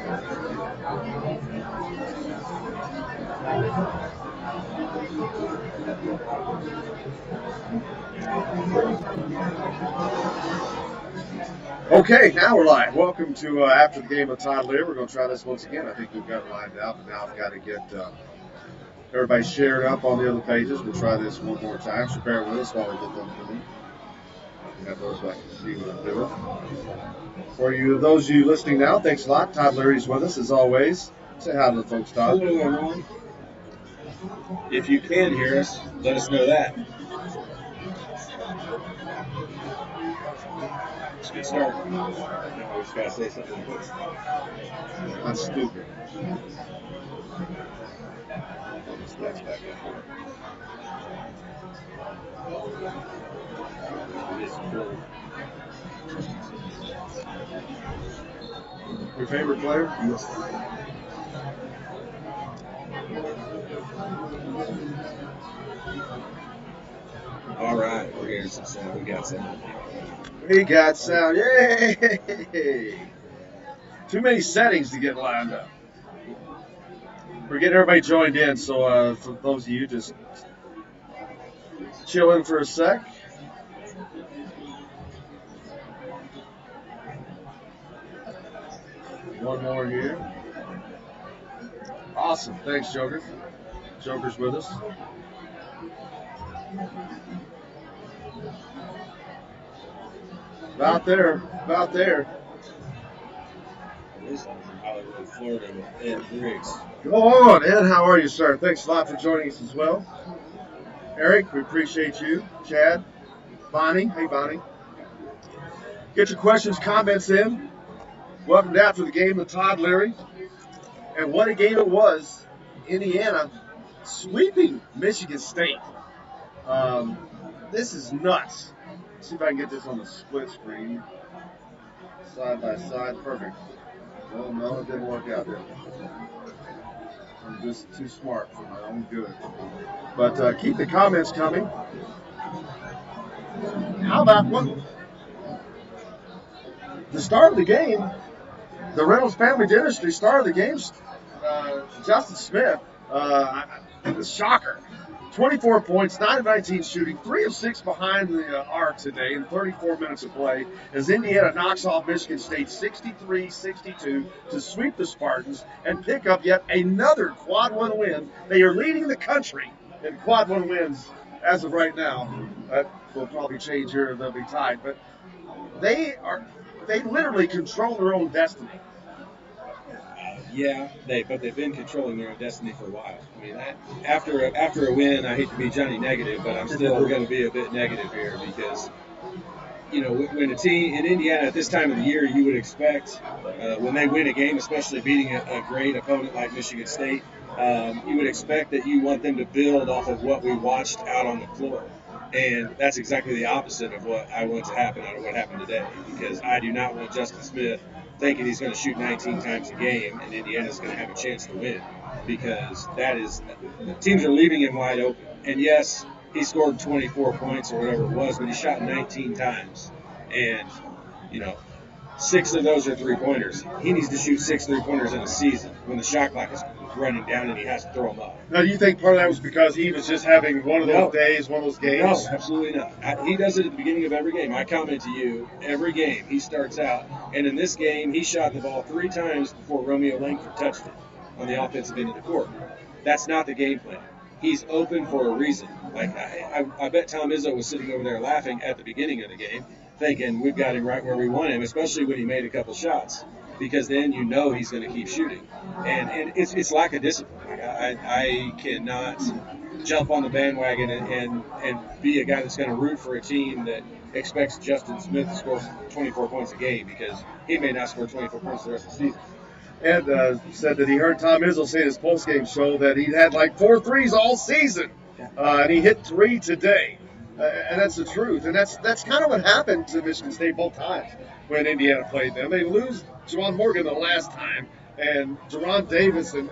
Okay, now we're live. Welcome to After the Game with Todd Leary. We're going to try this once again. I think we've got it lined up, and now I've got to get everybody shared up on the other pages. We'll try this one more time, so bear with us while we get them going. You have those back to see what I'm doing. For you, those of you listening now, thanks a lot. Todd Leary's with us, as always. Say hi to the folks, Todd. Hello, everyone. If you can hear us, let us know that. Let's get started. Now we just got to say something. That's stupid. That's back up. Your favorite player? Yes. All right, we're hearing some sound. We got sound. We got sound. Yay! Too many settings to get lined up. We're getting everybody joined in, so for those of you just chill in for a sec. One more here. Awesome. Thanks, Joker. Joker's with us. About there. About there. This is from Hollywood, Florida with Ed Briggs. Go on, Ed. How are you, sir? Thanks a lot for joining us as well. Eric, we appreciate you. Chad, Bonnie. Hey, Bonnie. Get your questions, comments in. Welcome to After the Game with Todd Leary. And what a game it was. Indiana sweeping Michigan State. This is nuts. Let's see if I can get this on the split screen. Side by side. Perfect. Oh, no, it didn't work out there. I'm just too smart for my own good. But keep the comments coming. How about the start of the game? The Reynolds Family Dentistry start of the game. Justin Smith, it was shocker. 24 points, 9 of 19 shooting, 3 of 6 behind the arc today in 34 minutes of play as Indiana knocks off Michigan State 63-62 to sweep the Spartans and pick up yet another Quad 1 win. They are leading the country in Quad 1 wins as of right now. That will probably change here, they'll be tied. But they literally control their own destiny. Yeah, but they've been controlling their own destiny for a while. I mean, after a win, I hate to be Johnny Negative, but I'm still going to be a bit negative here because, when a team in Indiana at this time of the year, you would expect when they win a game, especially beating a great opponent like Michigan State, you would expect that you want them to build off of what we watched out on the floor. And that's exactly the opposite of what I want to happen out of what happened today, because I do not want Justin Smith thinking he's going to shoot 19 times a game and Indiana's going to have a chance to win, because the teams are leaving him wide open. And yes, he scored 24 points or whatever it was, but he shot 19 times. And, 6 of those are three-pointers. He needs to shoot 6 three-pointers in a season when the shot clock is running down and he has to throw them up. Now, do you think part of that was because he was just having one of those days, one of those games? No, absolutely not. He does it at the beginning of every game. I comment to you, every game he starts out, and in this game he shot the ball 3 times before Romeo Langford touched it on the offensive end of the court. That's not the game plan. He's open for a reason. Like I bet Tom Izzo was sitting over there laughing at the beginning of the game, thinking we've got him right where we want him, especially when he made a couple shots, because then he's going to keep shooting. And it's lack of discipline. I cannot jump on the bandwagon and be a guy that's going to root for a team that expects Justin Smith to score 24 points a game, because he may not score 24 points the rest of the season. Ed said that he heard Tom Izzo say in his postgame show that he'd had like 4 threes all season, and he hit 3 today. And that's the truth. And that's kind of what happened to Michigan State both times when Indiana played them. They lose Juwan Morgan the last time, and Jerron Davis and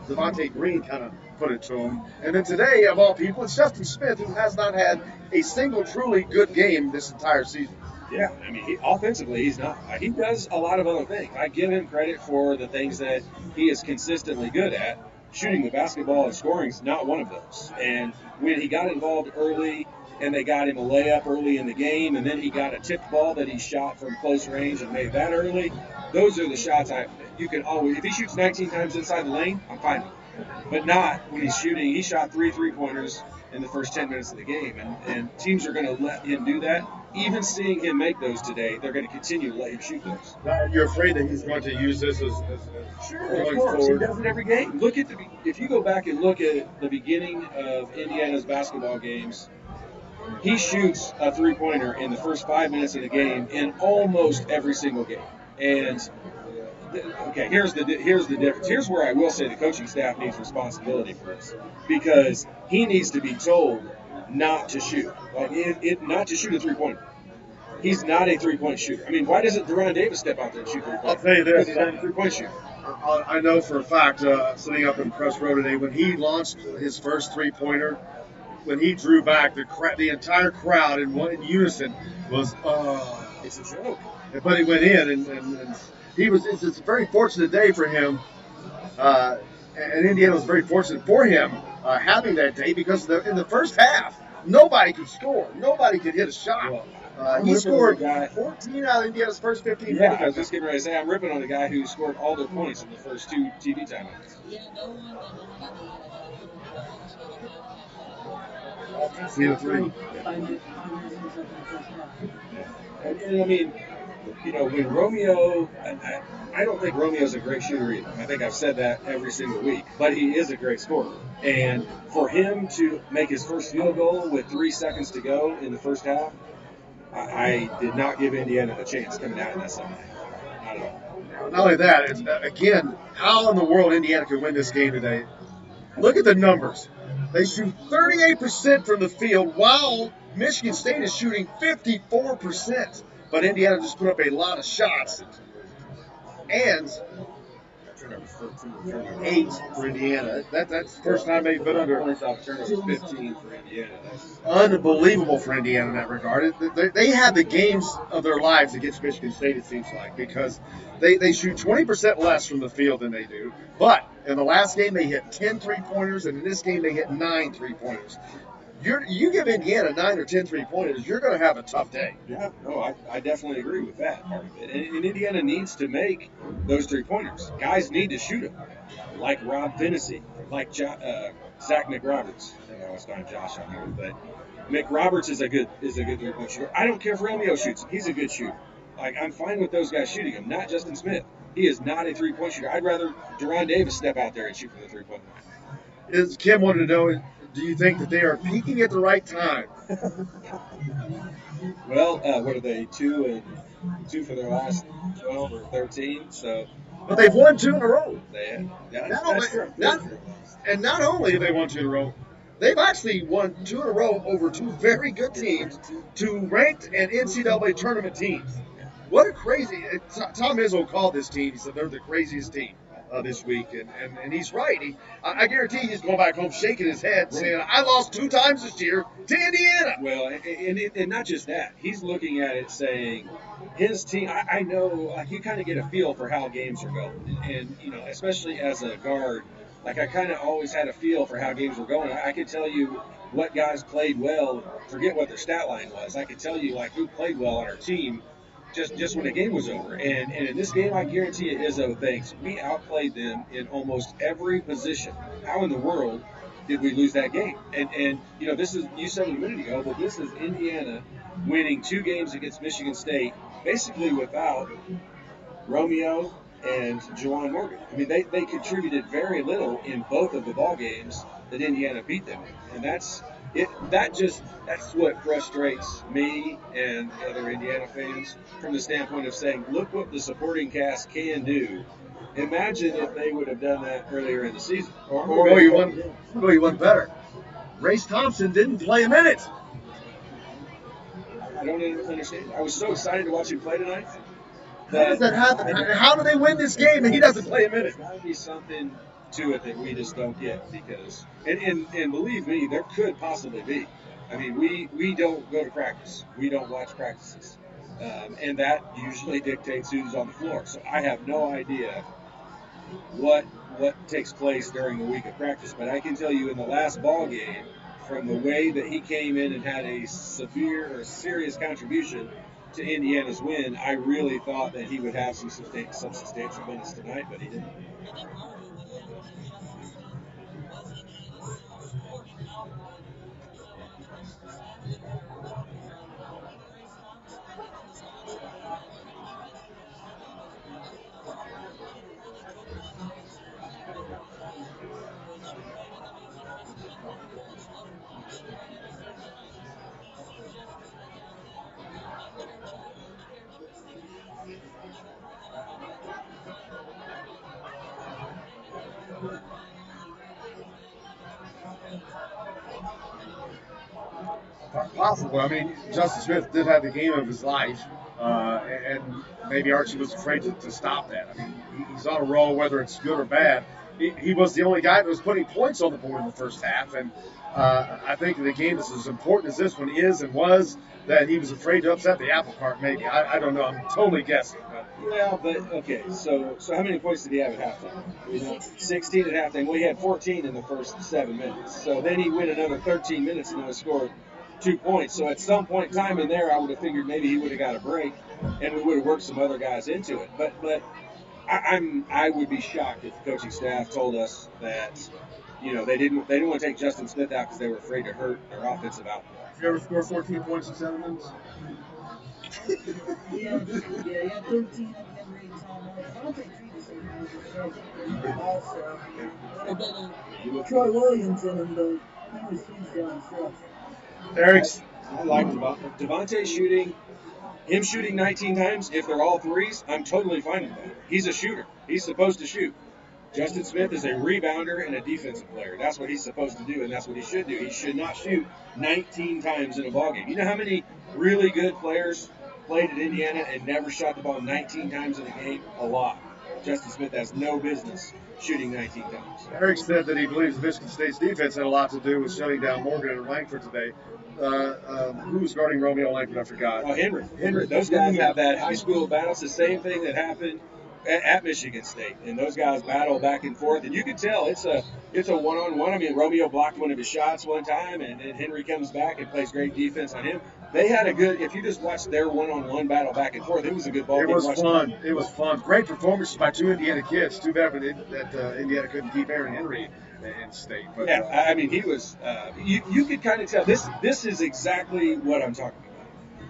Devontae Green kind of put it to him. And then today, of all people, it's Justin Smith, who has not had a single truly good game this entire season. Yeah, I mean, offensively, he's not. He does a lot of other things. I give him credit for the things that he is consistently good at. Shooting the basketball and scoring is not one of those. And when he got involved early, and they got him a layup early in the game, and then he got a tipped ball that he shot from close range and made that early. Those are the shots you can always. If he shoots 19 times inside the lane, I'm fine with it. But not when he's shooting. He shot 3 3-pointers in the first 10 minutes of the game, and teams are going to let him do that. Even seeing him make those today, they're going to continue to let him shoot those. You're afraid that he's going to use this as Sure, going of course. forward? He does it every game. If you go back and look at the beginning of Indiana's basketball games, he shoots a 3-pointer in the first 5 minutes of the game in almost every single game. And okay, here's the difference. Here's where I will say the coaching staff needs responsibility for this, because he needs to be told not to shoot, not to shoot a 3-pointer. He's not a 3-point shooter. I mean, why doesn't Deron Davis step out there and shoot 3-pointers? I'll tell you this. Because he's not a 3-point shooter. I know for a fact, sitting up in press row today, when he launched his first 3-pointer, when he drew back, the entire crowd in unison was, it's a joke. But he went in, and he was. It's a very fortunate day for him, and Indiana was very fortunate for him having that day, because in the first half, nobody could score. Nobody could hit a shot. He scored 14 out of Indiana's first 15 minutes. I was just getting ready to say, I'm ripping on a guy who scored all their points in the first 2 TV timeouts. See the 3. And I mean, when Romeo, I don't think Romeo's a great shooter either. I think I've said that every single week. But he is a great scorer. And for him to make his first field goal with 3 seconds to go in the first half, I did not give Indiana the chance coming out in that second half. Not at all. Not only that, it's, again, how in the world Indiana could win this game today? Look at the numbers. They shoot 38% from the field, while Michigan State is shooting 54%. But Indiana just put up a lot of shots. And 8 for Indiana. That's the first time they've been under. Turnover 15 for Indiana. That's unbelievable for Indiana in that regard. They had the games of their lives against Michigan State, it seems like, because they shoot 20% less from the field than they do. But in the last game, they hit 10 3-pointers, and in this game, they hit 9 3-pointers. You give Indiana 9 or 10 3-pointers, you're going to have a tough day. Yeah, no, I definitely agree with that part of it. And Indiana needs to make those 3-pointers. Guys need to shoot them, like Rob Finney, like Zach McRoberts. I know it's not Josh on here, but McRoberts is a good 3-point shooter. I don't care if Romeo shoots him; he's a good shooter. Like, I'm fine with those guys shooting him, not Justin Smith. He is not a 3-point shooter. I'd rather Deron Davis step out there and shoot from the 3-point line. Kim wanted to know, do you think that they are peaking at the right time? Well, what are they, 2 for their last 12 or 13? So, but they've won 2 in a row. Not only have they won 2 in a row, they've actually won 2 in a row over 2 very good teams, 2 ranked and NCAA tournament teams. What a crazy! Tom Izzo called this team. He said they're the craziest team this week, and he's right. I guarantee he's going back home shaking his head, saying, "I lost 2 times this year to Indiana." Well, and not just that. He's looking at it saying, his team. I know, like, you kind of get a feel for how games are going, and especially as a guard, like, I kind of always had a feel for how games were going. I could tell you what guys played well. Forget what their stat line was. I could tell you, like, who played well on our team. Just when the game was over. And in this game, I guarantee you, Izzo thinks we outplayed them in almost every position. How in the world did we lose that game? And this is, you said it a minute ago, but this is Indiana winning 2 games against Michigan State, basically without Romeo and Juwan Morgan. I mean, they contributed very little in both of the ball games that Indiana beat them in. And that's what frustrates me and other Indiana fans from the standpoint of saying, look what the supporting cast can do. Imagine if they would have done that earlier in the season. You won better. Race Thompson didn't play a minute. I don't understand. I was so excited to watch him play tonight. How does that happen? How do they win this game and he doesn't play a minute? There's got to be something to it that we just don't get, because and believe me, there could possibly be. I mean, we don't go to practice. We don't watch practices. And that usually dictates who's on the floor. So I have no idea what takes place during the week of practice, but I can tell you in the last ball game, from the way that he came in and had a severe or serious contribution to Indiana's win, I really thought that he would have some substantial minutes tonight, but he didn't. Possible. I mean, Justin Smith did have the game of his life, and maybe Archie was afraid to stop that. I mean, he's on a roll, whether it's good or bad. He was the only guy that was putting points on the board in the first half, and I think the game is as important as this one is and was, that he was afraid to upset the apple cart. Maybe I don't know. I'm totally guessing. But okay. So how many points did he have at halftime? 16 at halftime. Well, he had 14 in the first 7 minutes. So then he went another 13 minutes and only scored 2 points. So at some point in time in there, I would have figured maybe he would have got a break, and we would have worked some other guys into it. But I would be shocked if the coaching staff told us that they didn't want to take Justin Smith out because they were afraid to hurt their offensive output. You ever score 14 points in 7 minutes? Yeah, he had 13 at Henry and Tom. Devontae Treaty also. And then Troy Williams in him, though, he was huge down the stretch. Eric's. I like Devontae shooting. Him shooting 19 times, if they're all threes, I'm totally fine with that. He's a shooter. He's supposed to shoot. Justin Smith is a rebounder and a defensive player. That's what he's supposed to do, and that's what he should do. He should not shoot 19 times in a ballgame. You know how many really good players played at Indiana and never shot the ball 19 times in a game? A lot. Justin Smith has no business shooting 19 times. Eric said that he believes Michigan State's defense had a lot to do with shutting down Morgan and Langford today. Who was guarding Romeo Langford? I forgot. Oh, Henry. Those guys have that high school battle. It's the same thing that happened at Michigan State, and those guys battle back and forth, and you can tell it's a one-on-one. I mean, Romeo blocked one of his shots one time, and then Henry comes back and plays great defense on him. They had a good. If you just watched their one-on-one battle back and forth, it was a good ball. It was fun. It was fun. Great performances by 2 Indiana kids. Too bad that Indiana couldn't keep Aaron Henry in state. But, yeah, I mean, he was. You could kind of tell this is exactly what I'm talking about.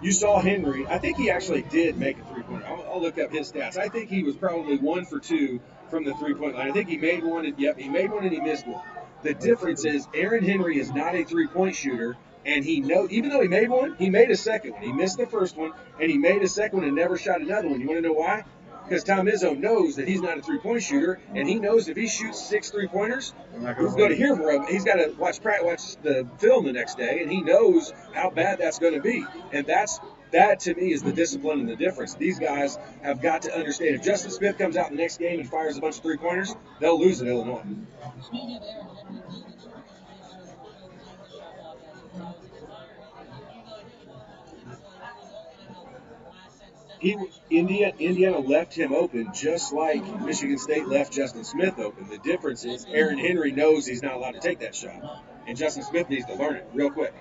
You saw Henry. I think he actually did make a three-pointer. I'll look up his stats. I think he was probably 1 for 2 from the three-point line. I think he made one. He made one and he missed one. The difference is Aaron Henry is not a three-point shooter, and even though he made one, he made a second one. He missed the first one, and he made a second one and never shot another one. You want to know why? Because Tom Izzo knows that he's not a three-point shooter, and he knows if he shoots 6 three-pointers, he's going to hear from him. He's got to watch the film the next day, and he knows how bad that's going to be. And that to me is the discipline and the difference. These guys have got to understand. If Justin Smith comes out in the next game and fires a bunch of three-pointers, they'll lose at Illinois. Indiana left him open just like Michigan State left Justin Smith open. The difference is Aaron Henry knows he's not allowed to take that shot, and Justin Smith needs to learn it real quick.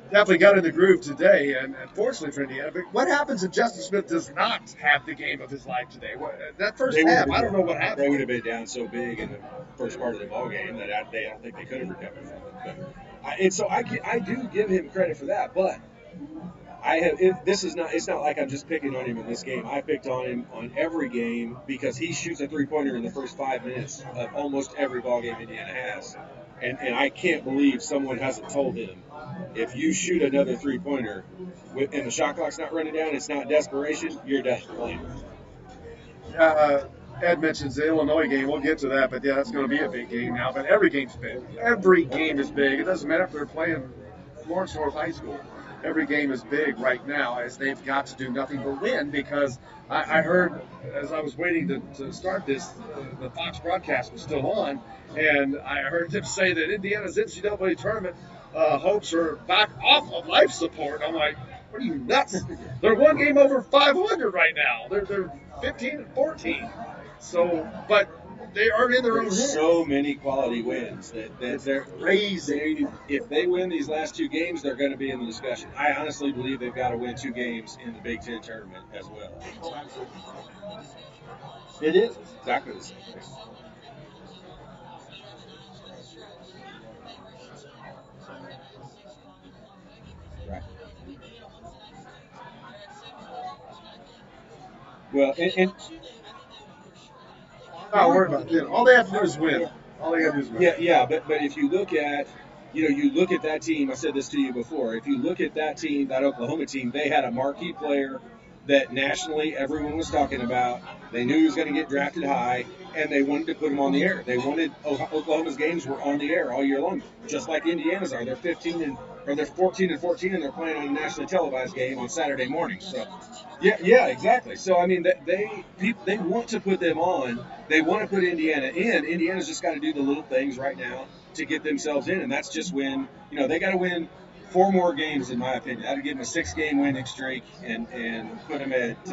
Definitely got in the groove today, and fortunately for Indiana. But what happens if Justin Smith does not have the game of his life today? That first half, I don't know what happened. They would have been down so big in the first part of the ball game that I don't think they could have recovered from it. And so I do give him credit for that, but it's not like I'm just picking on him in this game. I picked on him on every game because he shoots a three-pointer in the first 5 minutes of almost every ball game Indiana has. And I can't believe someone hasn't told him, if you shoot another three-pointer and the shot clock's not running down, it's not desperation, you're done playing. Ed mentions the Illinois game. We'll get to that, but yeah, that's going to be a big game now. But every game's big. Every game is big. It doesn't matter if they're playing Lawrence North High School. Every game is big right now, as they've got to do nothing but win, because I heard, as I was waiting to start this, the Fox broadcast was still on, and I heard them say that Indiana's NCAA tournament hopes are back off of life support. I'm like, What are you, nuts? They're one game over 500 right now. They're 15-14. So, but they are in their own There's hands. so many quality wins that they're Crazy. if they win these last 2 games, they're going to be in the discussion. I honestly believe they've got to win 2 games in the Big Ten tournament as well. It is. Exactly the same thing. Right. Well, and I'm not worried about it. All they have to do is win. All they have to do is win. yeah, but if you look at you look at that team. I said this to you before. If you look at that team, that Oklahoma team, they had a marquee player that nationally everyone was talking about. They knew he was going to get drafted high, and they wanted to put him on the air. They wanted Oklahoma's games were on the air all year long, just like Indiana's are. They're 14-14, and they're playing on a nationally televised game on Saturday morning. So, yeah, exactly. So I mean, they want to put them on. They want to put Indiana in. Indiana's just got to do the little things right now to get themselves in, and that's just win. They got to win 4 more games, in my opinion. I'd give them a 6-game winning streak and put them at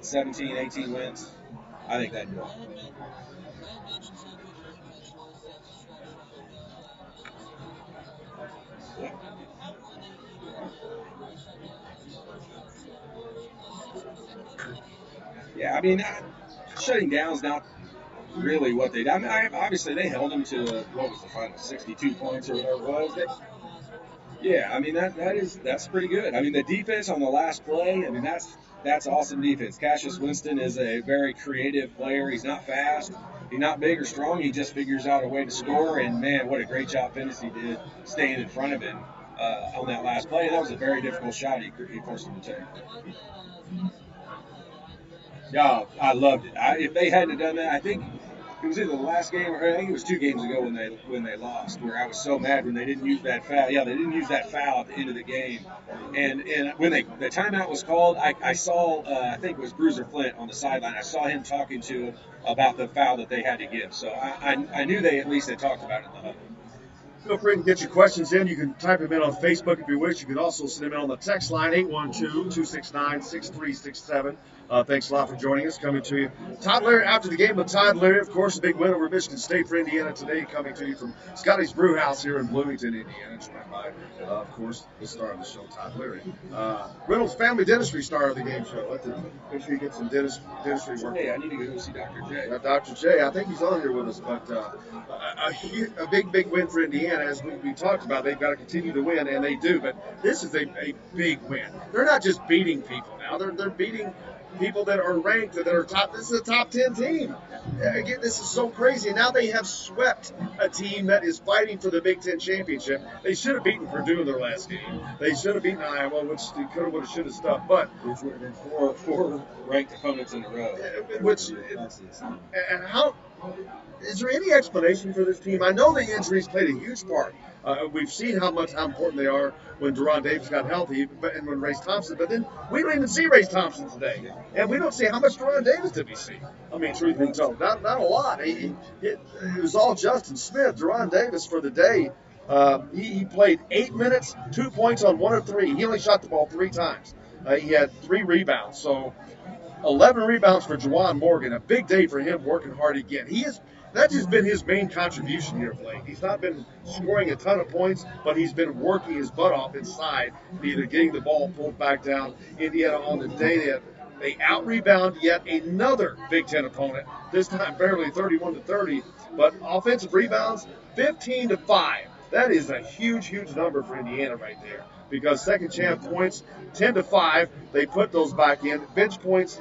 17, 18 wins. I think that'd do it. Yeah. Yeah, I mean, shutting down's not really what they did. I mean, obviously they held them to what was the final 62 points or whatever it was. Yeah, I mean that's pretty good. I mean the defense on the last play. I mean that's awesome defense. Cassius Winston is a very creative player. He's not fast. He's not big or strong. He just figures out a way to score. And man, what a great job Finney did staying in front of him on that last play. That was a very difficult shot he forced him to take. Yeah, I loved it. If they hadn't done that, I think it was either the last game or I think it was 2 games ago when they lost. Where I was so mad when they didn't use that foul. Yeah, they didn't use that foul at the end of the game. And when the timeout was called, I saw I think it was Bruiser Flint on the sideline. I saw him talking to him about the foul that they had to give. So I knew they at least had talked about it in the huddle. Feel free to get your questions in. You can type them in on Facebook if you wish. You can also send them in on the text line, 812-269-6367. Thanks a lot for joining us. Coming to you, Todd Leary after the game with Todd Leary. Of course, a big win over Michigan State for Indiana today. Coming to you from Scotty's Brew House here in Bloomington, Indiana. Just went by, of course, the star of the show, Todd Leary. Reynolds Family Dentistry star of the game show. Make sure you get some dentistry work. Hey, I need to go see Dr. J. Dr. J, I think he's on here with us, but a big win for Indiana. As we talked about, they've got to continue to win, and they do. But this is a big win. They're not just beating people now; they're beating people that are ranked, that are top. This is a top 10 team. Again, this is so crazy. Now they have swept a team that is fighting for the Big Ten championship. They should have beaten Purdue in their last game. They should have beaten Iowa, which they could have, would have, should have stuff. But which would have been four ranked opponents in a row. And how is there any explanation for this team? I know the injuries played a huge part. We've seen how important they are when Deron Davis got healthy, and when Race Thompson. But then we don't even see Race Thompson today, and we don't see how much Deron Davis did we see. I mean, truth be told, not a lot. It was all Justin Smith. Deron Davis for the day. He played 8 minutes, 2 points on 1 of 3. He only shot the ball 3 times. He had 3 rebounds. So 11 rebounds for Juwan Morgan. A big day for him, working hard again. That has been his main contribution here of late. He's not been scoring a ton of points, but he's been working his butt off inside, either getting the ball pulled back down. Indiana on the day they out-rebound yet another Big Ten opponent, this time barely 31-30, but offensive rebounds, 15-5. That is a huge number for Indiana right there, because second chance points, 10-5, they put those back in. Bench points,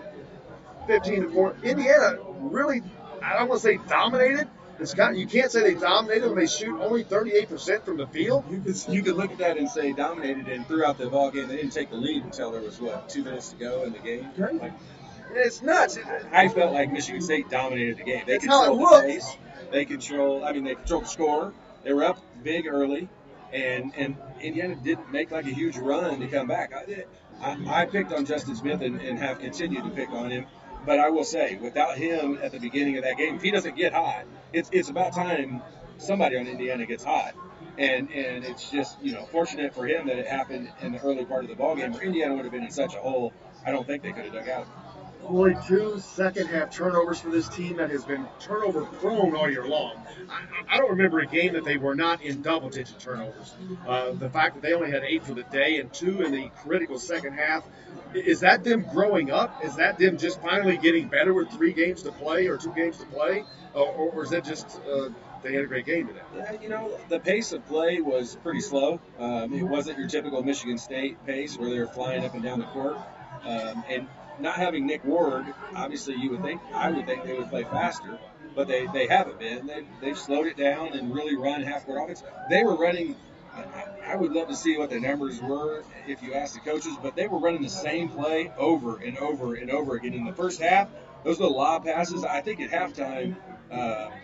15-4. Indiana really, I don't want to say dominated. You can't say they dominated when they shoot only 38% from the field. You could look at that and say dominated, and throughout the ball game, they didn't take the lead until there was 2 minutes to go in the game. Like, it's nuts. I felt like Michigan State dominated the game. They controlled the pace. They controlled the score. They were up big early, and Indiana didn't make like a huge run to come back. I picked on Justin Smith and have continued to pick on him. But I will say, without him at the beginning of that game, if he doesn't get hot, it's about time somebody on Indiana gets hot. And it's just, fortunate for him that it happened in the early part of the ballgame where Indiana would have been in such a hole. I don't think they could have dug out. Only 2 second-half turnovers for this team that has been turnover-prone all year long. I don't remember a game that they were not in double-digit turnovers. The fact that they only had 8 for the day and 2 in the critical second half, is that them growing up? Is that them just finally getting better with 3 games to play or 2 games to play? Or is that just they had a great game today? Yeah, the pace of play was pretty slow. It wasn't your typical Michigan State pace where they're flying up and down the court. And not having Nick Ward, obviously I would think they would play faster, but they haven't been. They've slowed it down and really run half court offense. They were running. I would love to see what the numbers were if you asked the coaches, but they were running the same play over and over and over again in the first half. Those little lob passes. I think at halftime,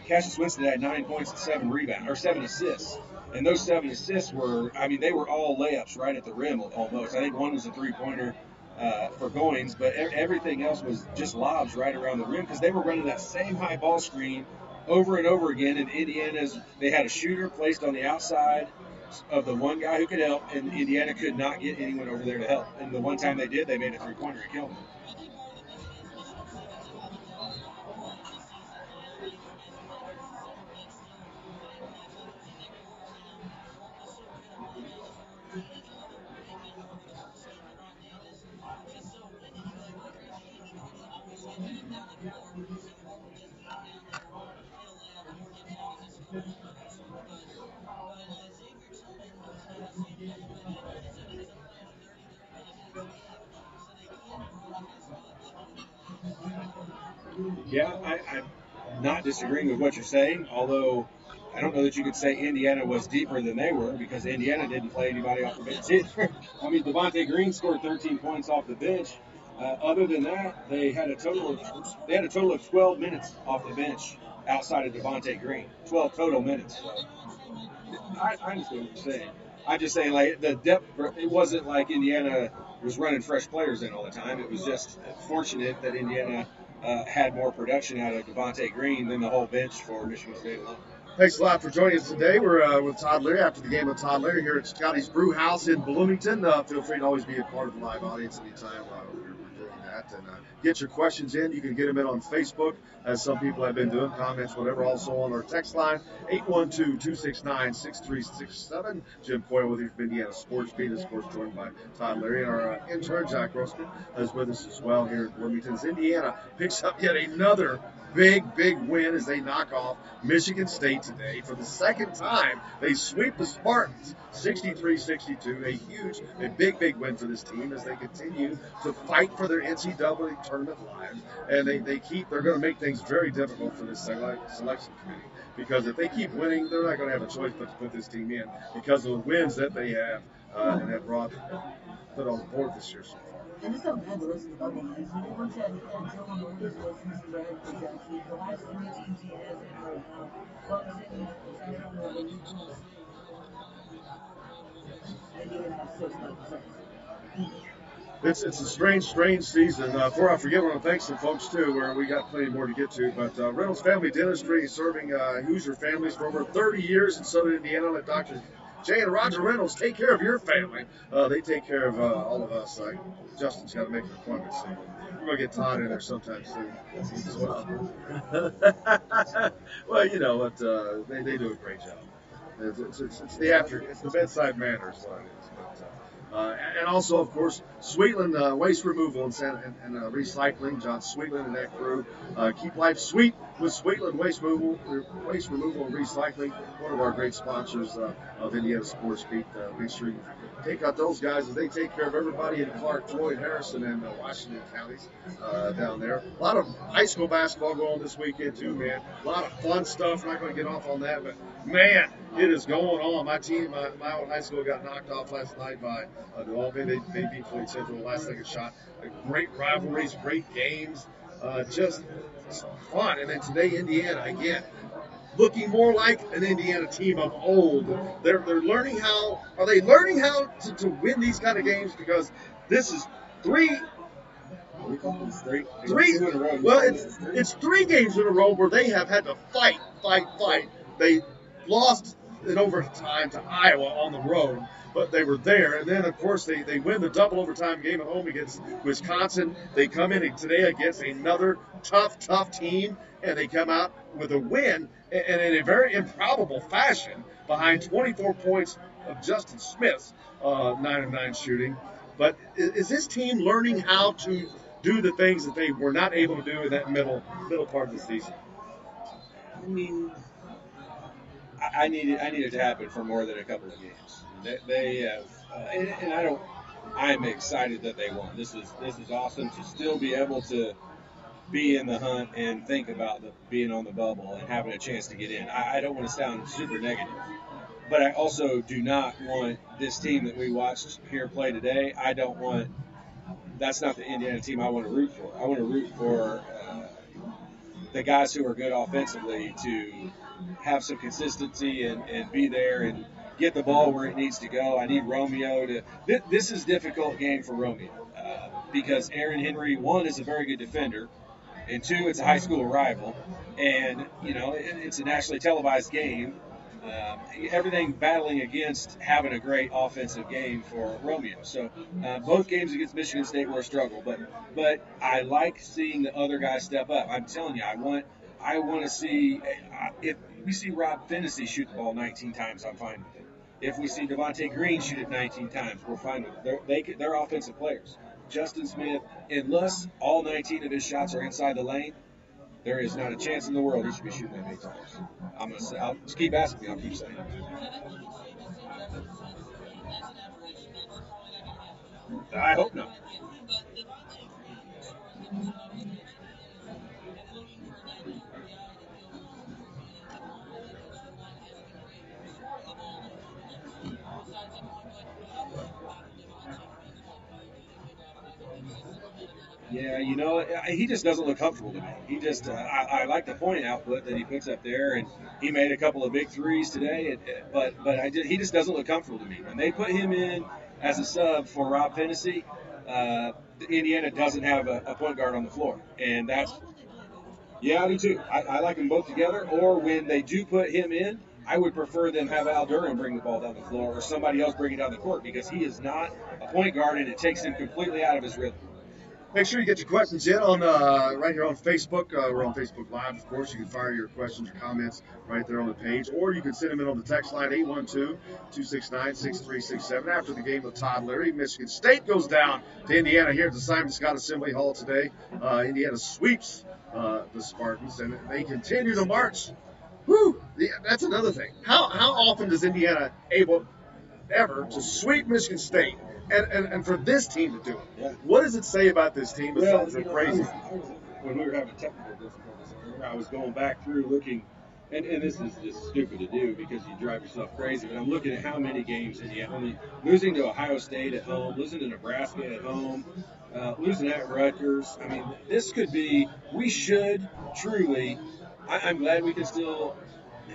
Cassius Winston had 9 points and 7 rebounds or 7 assists. And those 7 assists they were all layups right at the rim almost. I think one was a 3-pointer for Goins, but everything else was just lobs right around the rim because they were running that same high ball screen over and over again. And they had a shooter placed on the outside of the one guy who could help, and Indiana could not get anyone over there to help. And the one time they did, they made a 3-pointer and killed them. Yeah, I'm not disagreeing with what you're saying, although I don't know that you could say Indiana was deeper than they were because Indiana didn't play anybody off the bench either. I mean, Devontae Green scored 13 points off the bench. Other than that, they had a total of 12 minutes off the bench outside of Devontae Green. 12 total minutes. So I understand what you're saying. I'm just saying, like, the depth, it wasn't like Indiana was running fresh players in all the time. It was just fortunate that Indiana had more production out of Devontae Green than the whole bench for Michigan State alone. Thanks a lot for joining us today. We're with Todd Leary after the game with Todd Leary here at Scotty's Brew House in Bloomington. Feel free to always be a part of the live audience anytime we're doing that. And get your questions in. You can get them in on Facebook, as some people have been doing, comments, whatever. Also on our text line, 812-269-6367. Jim Coyle with you from Indiana Sports Beat, of course, joined by Todd Leary. And our intern, Jack Grossman, is with us as well here at Bloomington. Indiana picks up yet another big win as they knock off Michigan State today. For the second time, they sweep the Spartans 63-62. A big win for this team as they continue to fight for their NCAA tournament lives. And they're going to make things very difficult for this selection committee, because if they keep winning, they're not going to have a choice but to put this team in because of the wins that they have and have put on the board this year so far. And it's so bad to listen to double names. When you look at Dylan Williams versus Brad Jackson, the last 3 teams he has in right now, Clemson, Alabama, and Utah State, and you would have 6 It's a strange season. Before I forget, I want to thank some folks, too, where we got plenty more to get to. But Reynolds Family Dentistry, serving Hoosier families for over 30 years in Southern Indiana. Let Dr. Jay and Roger Reynolds take care of your family. They take care of all of us. Justin's got to make an appointment soon. We're going to get Todd in there sometime soon as well. Well, you know what? They do a great job. It's the bedside manner is what it is. And also, of course, Sweetland Waste Removal and Recycling. John Sweetland and that crew. Keep life sweet with Sweetland Waste Removal and Recycling. One of our great sponsors of Indiana Sports Beat. Make sure you take out those guys, as they take care of everybody in Clark, Floyd, Harrison, and Washington counties down there. A lot of high school basketball going on this weekend, too, man. A lot of fun stuff. I'm not going to get off on that, but, man, it is going on. My team, my old high school, got knocked off last night by New Albany. They beat Floyd Central the last second shot. Great rivalries, great games, just fun. And then today, Indiana, again, looking more like an Indiana team of old. They're learning how. Are they learning how to win these kind of games? Because this is three. Well, it's 3 games in a row where they have had to fight. They lost in overtime to Iowa on the road, but they were there. And then, of course, they win the double overtime game at home against Wisconsin. They come in today against another tough team, and they come out with a win, and in a very improbable fashion, behind 24 points of Justin Smith's 9 of 9 shooting. But is this team learning how to do the things that they were not able to do in that middle part of the season? I mean, I need it to happen for more than a couple of games. They have, and I don't. I'm excited that they won. This is awesome to still be able to be in the hunt and think about being on the bubble and having a chance to get in. I don't want to sound super negative, but I also do not want this team that we watched here play today. I don't want. That's not the Indiana team I want to root for. I want to root for the guys who are good offensively to have some consistency and be there and get the ball where it needs to go. I need Romeo to. This is a difficult game for Romeo because Aaron Henry, one, is a very good defender, and two, it's a high school rival, and it's a nationally televised game. Everything battling against having a great offensive game for Romeo. So both games against Michigan State were a struggle, but I like seeing the other guys step up. I'm telling you, I want to see if we see Rob Finney shoot the ball 19 times, I'm fine with it. If we see Devontae Green shoot it 19 times, we're fine with it. They're offensive players. Justin Smith, unless all 19 of his shots are inside the lane, there is not a chance in the world he should be shooting that many times. I'll just keep asking me. I'll keep saying it. I hope not. Yeah, he just doesn't look comfortable to me. He just, I like the point output that he puts up there, and he made a couple of big threes today. But he just doesn't look comfortable to me. When they put him in as a sub for Rob Finney, Indiana doesn't have a point guard on the floor, and that's. Yeah, I do too. I like them both together. Or when they do put him in, I would prefer them have Al Durham bring the ball down the floor, or somebody else bring it down the court, because he is not a point guard, and it takes him completely out of his rhythm. Make sure you get your questions in on right here on Facebook. We're on Facebook Live, of course. You can fire your questions or comments right there on the page, or you can send them in on the text line 812-269-6367. After the game with Todd Leary, Michigan State goes down to Indiana here at the Simon Scott Assembly Hall today. Indiana sweeps the Spartans, and they continue to march. Whew, that's another thing. How often does Indiana ever to sweep Michigan State? And for this team to do it, yeah. What does it say about this team besides they're crazy? When we were having technical difficulties, I was going back through looking, and this is just stupid to do because you drive yourself crazy, but I'm looking at how many games Indiana, losing to Ohio State at home, losing to Nebraska at home, losing at Rutgers. I mean, this could be, we should truly, I'm glad we can still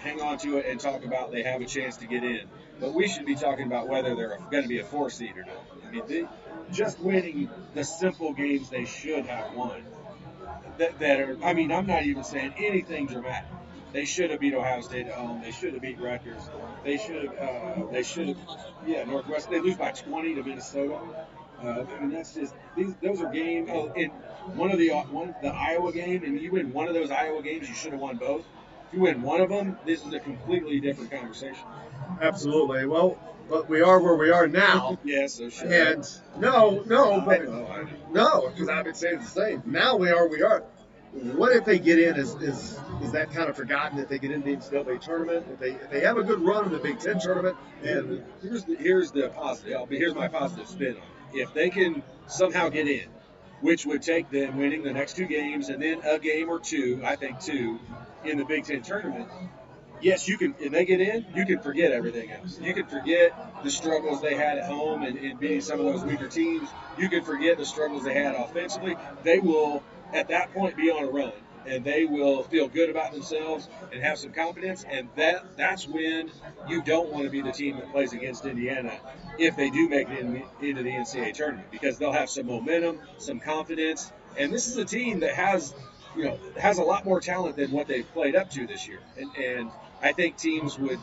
hang on to it and talk about they have a chance to get in. But we should be talking about whether they're going to be a 4 seed or not. I mean, just winning the simple games they should have won. That are, I mean, I'm not even saying anything dramatic. They should have beat Ohio State at home. They should have beat Rutgers. They should have, yeah, Northwest. They lose by 20 to Minnesota. I mean, that's just, those are games. Oh, in the Iowa game, and you win one of those Iowa games, you should have won both. If you win one of them, this is a completely different conversation. Absolutely. Well, but we are where we are now. Yes, so sure. And no, because I've been saying the same. Now we are where we are. What if they get in? Is that kind of forgotten if they get into the NCAA tournament? If they have a good run in the Big Ten tournament, and here's the positive. Here's my positive spin on it. If they can somehow get in, which would take them winning the next 2 games and then a game or 2, I think 2, in the Big Ten tournament. Yes, you can. If they get in, you can forget everything else. You can forget the struggles they had at home and beating some of those weaker teams. You can forget the struggles they had offensively. They will, at that point, be on a run, and they will feel good about themselves and have some confidence. And that's when you don't want to be the team that plays against Indiana if they do make it into the NCAA tournament, because they'll have some momentum, some confidence, and this is a team that has a lot more talent than what they've played up to this year. And I think teams would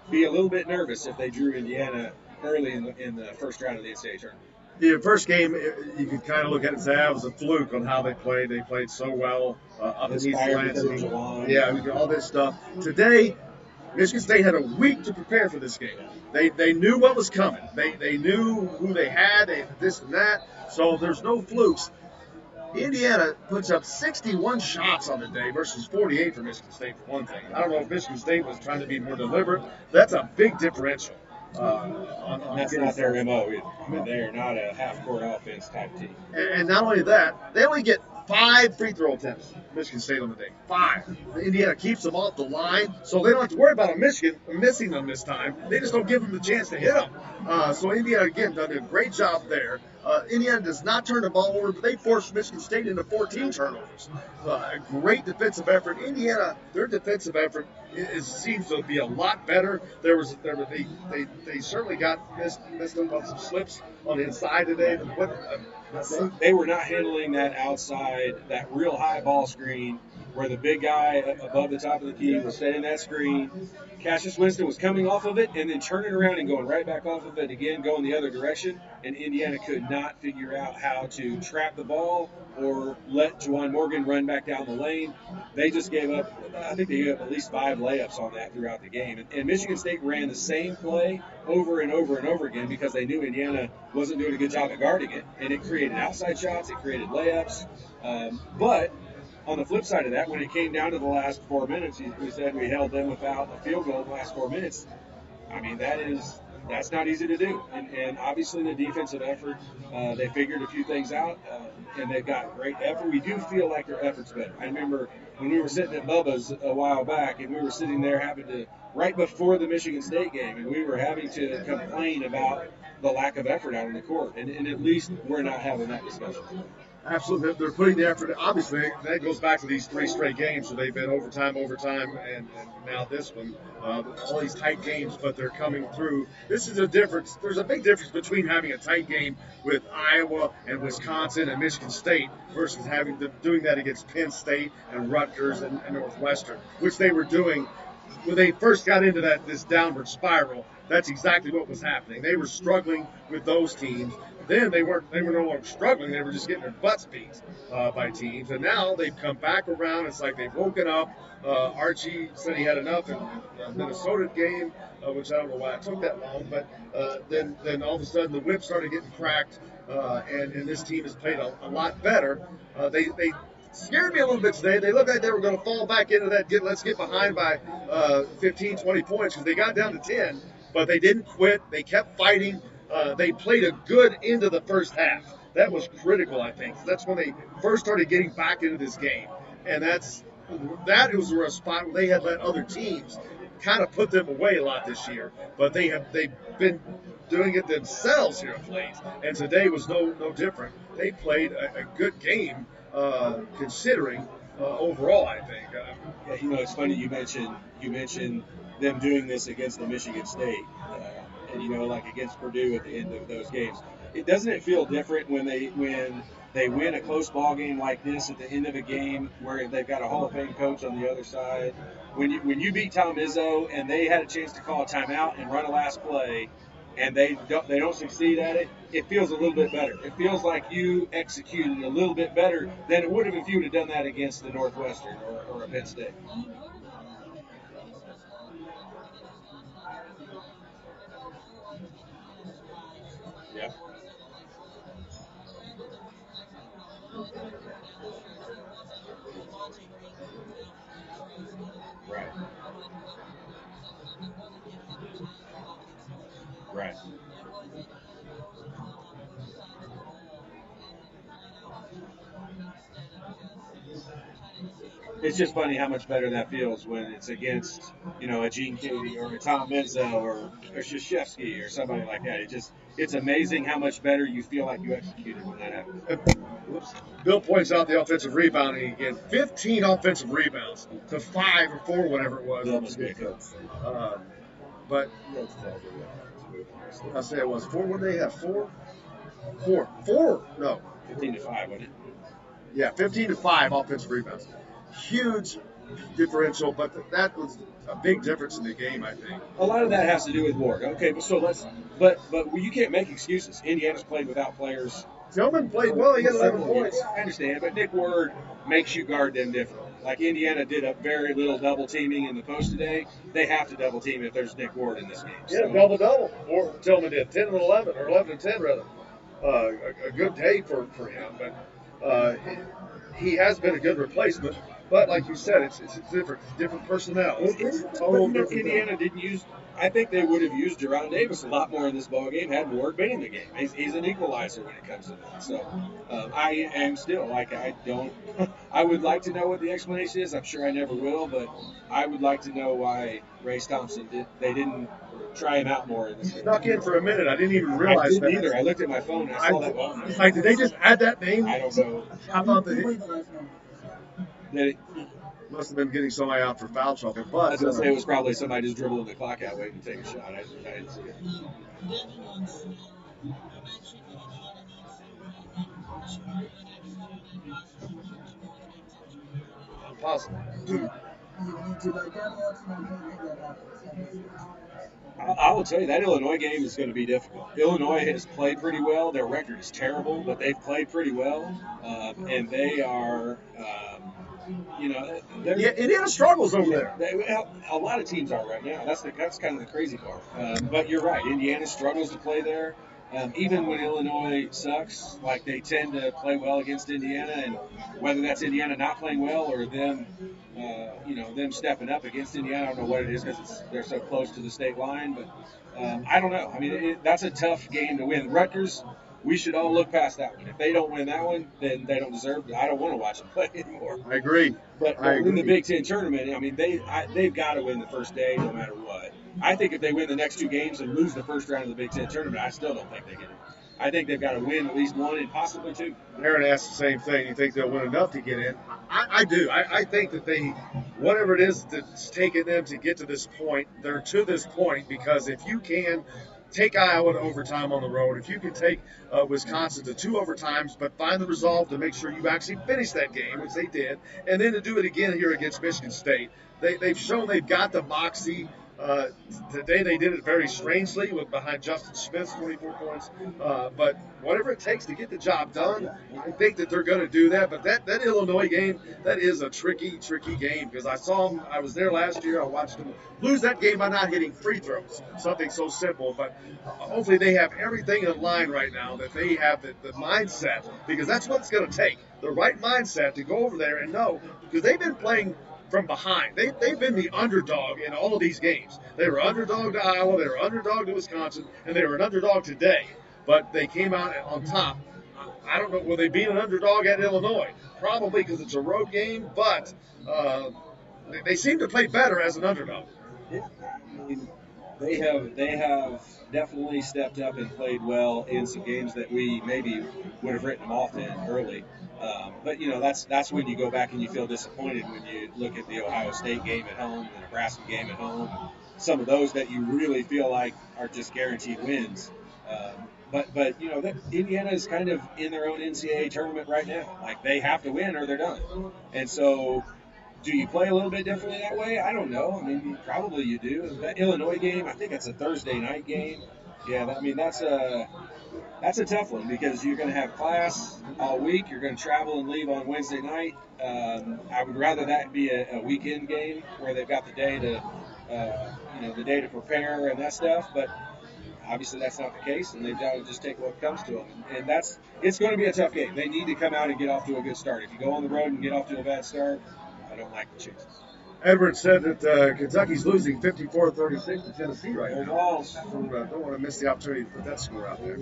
be a little bit nervous if they drew Indiana early in the first round of the NCAA tournament. The first game, you could kind of look at it and say that was a fluke on how they played. They played so well underneath Lansing. Yeah, all this stuff. Today, Michigan State had a week to prepare for this game. They knew what was coming. They knew who they had, this and that. So there's no flukes. Indiana puts up 61 shots on the day versus 48 for Michigan State, for one thing. I don't know if Michigan State was trying to be more deliberate. That's a big differential. That's not their MO either. I mean, they are not a half-court offense type team. And not only that, they only get 5 free throw attempts, Michigan State on the day. 5. Indiana keeps them off the line, so they don't have to worry about Michigan missing them this time. They just don't give them the chance to hit them. So Indiana, again, done a great job there. Indiana does not turn the ball over, but they forced Michigan State into 14 turnovers. A great defensive effort. Indiana, their defensive effort seems to be a lot better. They certainly got missed up on some slips on the inside today. They were not handling that outside, that real high ball screen where the big guy above the top of the key was setting that screen. Cassius Winston was coming off of it and then turning around and going right back off of it again, going the other direction. And Indiana could not figure out how to trap the ball or let Juwan Morgan run back down the lane. They just gave up, I think they gave up at least 5 layups on that throughout the game. And Michigan State ran the same play over and over and over again because they knew Indiana wasn't doing a good job at guarding it. And it created outside shots, it created layups. But on the flip side of that, when it came down to the last 4 minutes, we said we held them without a field goal in the last 4 minutes. I mean, that's not easy to do. And obviously the defensive effort, they figured a few things out, and they've got great effort. We do feel like their effort's better. I remember when we were sitting at Bubba's a while back, and we were sitting there having to, right before the Michigan State game, and we were having to complain about the lack of effort out on the court. And at least we're not having that discussion. Absolutely. They're putting the effort. Obviously, that goes back to these 3 straight games. So they've been overtime, and now this one. All these tight games, but they're coming through. This is a difference. There's a big difference between having a tight game with Iowa and Wisconsin and Michigan State versus doing that against Penn State and Rutgers and Northwestern, which they were doing when they first got into this downward spiral. That's exactly what was happening. They were struggling with those teams. Then they were no longer struggling. They were just getting their butts beat by teams. And now they've come back around. It's like they've woken up. Archie said he had enough in the Minnesota game, which I don't know why it took that long. But then all of a sudden the whip started getting cracked, and this team has played a lot better. They scared me a little bit today. They looked like they were going to fall back into that, let's get behind by 15, 20 points, because they got down to 10. But they didn't quit. They kept fighting. They played a good end of the first half. That was critical, I think. That's when they first started getting back into this game. And that was a spot where they had let other teams kind of put them away a lot this year. But they've been doing it themselves here of late. And today was no different. They played a good game, considering overall, I think. Yeah, it's funny you mentioned them doing this against the Michigan State, and like against Purdue at the end of those games. Doesn't it feel different when they win a close ball game like this at the end of a game where they've got a Hall of Fame coach on the other side? When you beat Tom Izzo and they had a chance to call a timeout and run a last play, and they don't succeed at it, it feels a little bit better. It feels like you executed a little bit better than it would have if you would have done that against the Northwestern or a Penn State. Yeah. Right. Right. It's just funny how much better that feels when it's against, a Gene Katie or a Tom Izzo or a Krzyzewski or somebody like that. It's amazing how much better you feel like you executed when that happens. Bill points out the offensive rebounding again. 15 offensive rebounds to 5 or 4, whatever it was. Bill must be a coach. But I say it was 4. What did they have? 4? 4? No. 15 to 5, wasn't it? Yeah, 15 to 5 offensive rebounds. Huge differential, but that was a big difference in the game, I think. A lot of that has to do with Ward. Okay, but you can't make excuses. Indiana's played without players. Tillman played well. He had 11 points. I understand, but Nick Ward makes you guard them differently. Like Indiana did a very little double teaming in the post today. They have to double team if there's Nick Ward in this game. Yeah, double. Or Tillman did 10 and 11, or 11 and 10 rather. A good day for him, but he has been a good replacement. But like you said, it's different personnel. Indiana didn't use. I think they would have used Jerron Davis a lot more in this ball game had Ward been in the game. He's an equalizer when it comes to that. So I am still like I don't. I would like to know what the explanation is. I'm sure I never will, but I would like to know why Race Thompson didn't try him out more in this game. Snuck in for a minute. I didn't even realize that. Either. I looked at my phone and I saw that ball. Like, did they just add that name? I don't know. I thought they must have been getting somebody out for foul trouble. But I was going to say it was probably somebody just dribbling the clock out waiting to take a shot. I didn't see it. Possible. I will tell you that Illinois game is going to be difficult. Illinois has played pretty well. Their record is terrible, but they've played pretty well, and they are, Indiana struggles over there. A lot of teams are right now. That's kind of the crazy part. But you're right. Indiana struggles to play there. Even when Illinois sucks, like they tend to play well against Indiana, and whether that's Indiana not playing well or them, them stepping up against Indiana, I don't know what it is because they're so close to the state line. But I don't know. I mean, that's a tough game to win. Rutgers, we should all look past that one. If they don't win that one, then they don't deserve it. I don't want to watch them play anymore. I agree. But in the Big Ten tournament, I mean, they've got to win the first day no matter what. I think if they win the next two games and lose the first round of the Big Ten tournament, I still don't think they get it. I think they've got to win at least one and possibly two. Aaron asked the same thing. You think they'll win enough to get in? I do. I think that whatever it is that's taken them to get to this point, they're to this point because if you can take Iowa to overtime on the road, if you can take Wisconsin to 2 overtimes, but find the resolve to make sure you actually finish that game, which they did, and then to do it again here against Michigan State, they've shown they've got the moxie. Today they did it very strangely behind Justin Smith's 24 points. But whatever it takes to get the job done, I think that they're going to do that. But that Illinois game, that is a tricky game because I saw them. I was there last year. I watched them lose that game by not hitting free throws. Something so simple. But hopefully they have everything in line right now, that they have the mindset, because that's what it's going to take, the right mindset to go over there and know, because they've been playing from behind. They've been the underdog in all of these games. They were underdog to Iowa, they were underdog to Wisconsin, and they were an underdog today. But they came out on top. I don't know, will they be an underdog at Illinois? Probably, because it's a road game, but they seem to play better as an underdog. Yeah. They have definitely stepped up and played well in some games that we maybe would have written them off in early. But that's when you go back and you feel disappointed when you look at the Ohio State game at home, the Nebraska game at home, some of those that you really feel like are just guaranteed wins. But Indiana is kind of in their own NCAA tournament right now. Like they have to win or they're done. And so, do you play a little bit differently that way? I don't know. I mean, probably you do. That Illinois game, I think it's a Thursday night game. Yeah, that's a tough one because you're going to have class all week. You're going to travel and leave on Wednesday night. I would rather that be a weekend game where they've got the day to prepare and that stuff. But obviously that's not the case, and they've got to just take what comes to them. And it's going to be a tough game. They need to come out and get off to a good start. If you go on the road and get off to a bad start, I don't like the chances. Edwards said that Kentucky's losing 54-36 to Tennessee right now. So, don't want to miss the opportunity to put that score out there.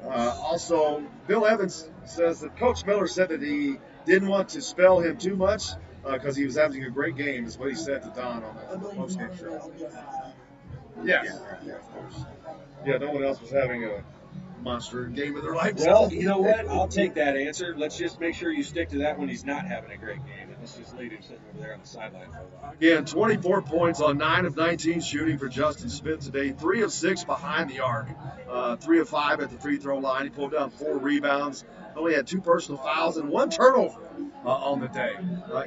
Also, Bill Evans says that Coach Miller said that he didn't want to spell him too much because he was having a great game, is what he said to Don on the postgame show. Yes. Yeah, of course. Yeah, no one else was having a monster game of their life. Well, you know what? I'll take that answer. Let's just make sure you stick to that when he's not having a great game. And let's just leave him sitting over there on the sideline for a while. Again, 24 points on 9 of 19 shooting for Justin Smith today. 3 of 6 behind the arc. 3 of 5 at the free throw line. He pulled down 4 rebounds. Only had 2 personal fouls and 1 turnover on the day.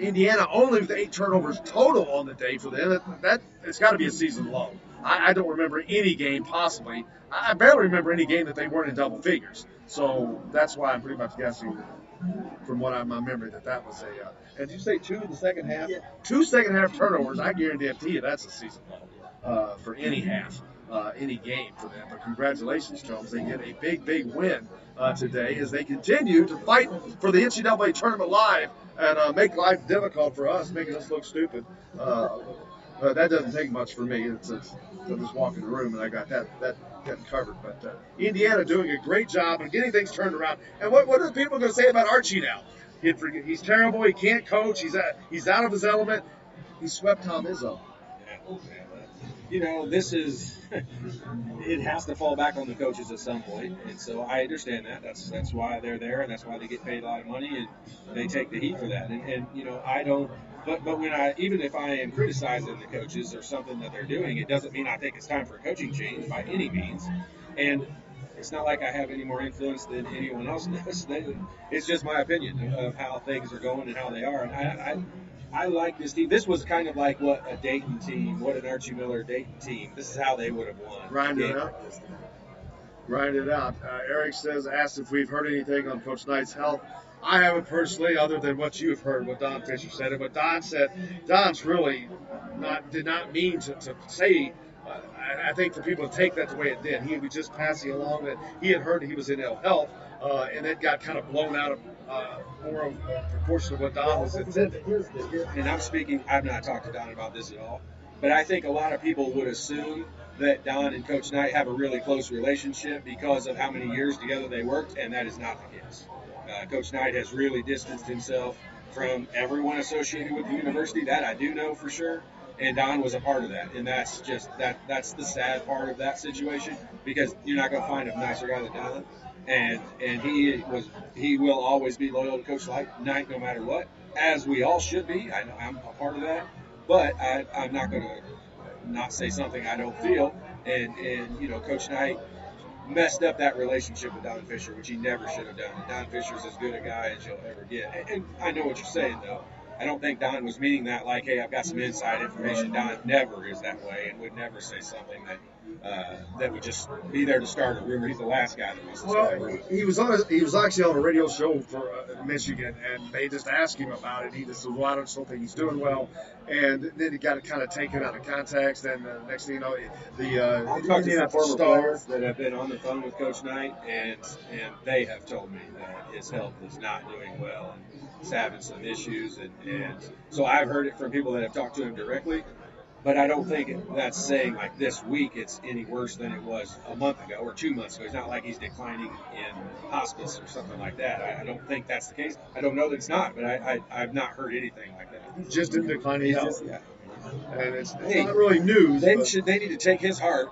Indiana only with 8 turnovers total on the day for them. That it's got to be a season low. I don't remember any game possibly. I barely remember any game that they weren't in double figures. So that's why I'm pretty much guessing from my memory that was a. And did you say 2 in the second half? Yeah. 2 second half turnovers. I guarantee you that's a season low for any half, any game for them. But congratulations, Jones. They get a big win today as they continue to fight for the NCAA tournament live and make life difficult for us, making us look stupid. That doesn't take much for me. It's I just walk in the room and I got that getting covered. But Indiana doing a great job of getting things turned around. And what are the people going to say about Archie now? He's terrible. He can't coach. He's out of his element. He swept Tom Izzo. You know, this is it has to fall back on the coaches at some point, and so I understand that. That's why they're there, and that's why they get paid a lot of money, and they take the heat for that. And you know, I don't. But when even if I am criticizing the coaches or something that they're doing, it doesn't mean I think it's time for a coaching change by any means. And it's not like I have any more influence than anyone else does. It's just my opinion of how things are going and how they are. And I like this team. This was kind of like what a Dayton team, what an Archie Miller Dayton team. This is how they would have won. Grind it out. Eric asked if we've heard anything on Coach Knight's health. I haven't personally, other than what you've heard, what Don Fisher said. But Don's really did not mean to say. I think for people to take that the way it did, he was just passing along that he had heard he was in ill health, and it got kind of blown out of more of a proportion of what Don was intended. And I've not talked to Don about this at all, but I think a lot of people would assume that Don and Coach Knight have a really close relationship because of how many years together they worked, and that is not the case. Coach Knight has really distanced himself from everyone associated with the university. That I do know for sure. And Don was a part of that, and that's the sad part of that situation, because you're not going to find a nicer guy than Don, and he will always be loyal to Coach Knight no matter what, as we all should be. I know I'm a part of that, but I'm not going to not say something I don't feel, and you know, Coach Knight messed up that relationship with Don Fisher, which he never should have done. And Don Fisher's as good a guy as you'll ever get, and I know what you're saying though. I don't think Don was meaning that like, hey, I've got some inside information. Don never is that way and would never say something that would just be there to start a rumor. He's the last guy that wants to start a rumor. He was actually on a radio show for Michigan, and they just asked him about it. He just said, well, I don't still think he's doing well. And then he got it kind of taken out of context. And next thing you know, I've talked to some former players that have been on the phone with Coach Knight, and they have told me that his health is not doing well. And he's having some issues, and so I've heard it from people that have talked to him directly, but I don't think that's saying like this week it's any worse than it was a month ago or 2 months ago. It's not like he's declining in hospice or something like that. I don't think that's the case. I don't know that it's not, but I've not heard anything like that. He's just in declining health. Yeah. And it's not really news. They need to take his heart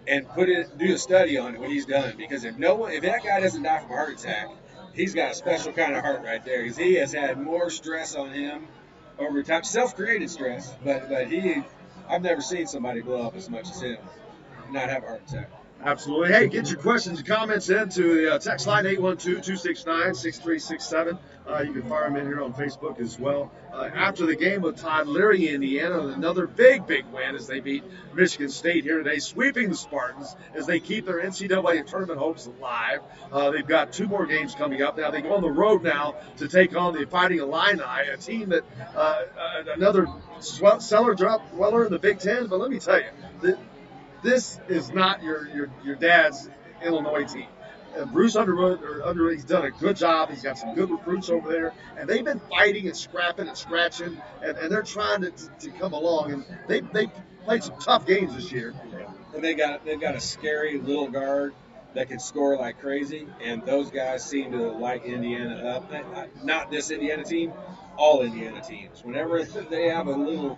and do a study on it, what he's done, because if that guy doesn't die from a heart attack, he's got a special kind of heart right there, because he has had more stress on him over time, self-created stress, but I've never seen somebody blow up as much as him, not have a heart attack. Absolutely. Hey, get your questions and comments into the text line 812-269-6367. You can fire them in here on Facebook as well. After the game with Todd, Leary, Indiana, another big win as they beat Michigan State here today, sweeping the Spartans as they keep their NCAA tournament hopes alive. They've got 2 more games coming up. Now they go on the road now to take on the Fighting Illini, a team that another cellar dweller in the Big Ten. But let me tell you, this is not your dad's Illinois team. Bruce Underwood, he's done a good job. He's got some good recruits over there, and they've been fighting and scrapping and scratching, and they're trying to come along. And they played some tough games this year. And they've got a scary little guard that can score like crazy, and those guys seem to light Indiana up. Not this Indiana team, all Indiana teams. Whenever they have a little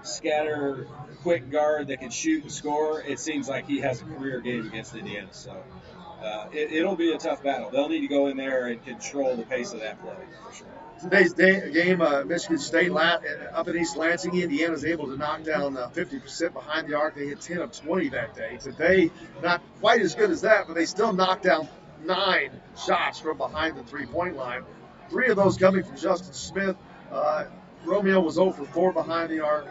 scatter quick guard that can shoot and score, it seems like he has a career game against Indiana. So it'll be a tough battle. They'll need to go in there and control the pace of that play for sure. Today's game, Michigan State up in East Lansing, Indiana's able to knock down 50% behind the arc. They hit 10 of 20 that day. Today, not quite as good as that, but they still knocked down 9 shots from behind the three-point line. 3 of those coming from Justin Smith. Romeo was 0 for 4 behind the arc.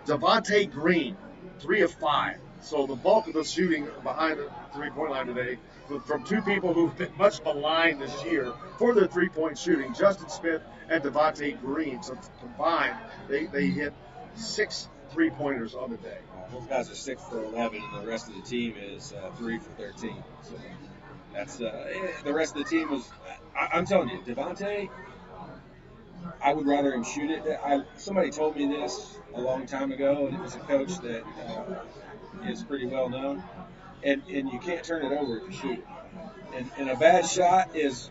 Devontae Green, 3 of 5. So the bulk of the shooting behind the three-point line today from 2 people who've been much maligned this year for their three-point shooting, Justin Smith and Devontae Green. So combined, they hit 6 three-pointers on the day. Those guys are 6 for 11, and the rest of the team is 3 for 13. So that's the rest of the team was. I'm telling you, Devontae, I would rather him shoot it. Somebody told me this a long time ago, and it was a coach that is pretty well known. And you can't turn it over if you shoot it. And a bad shot is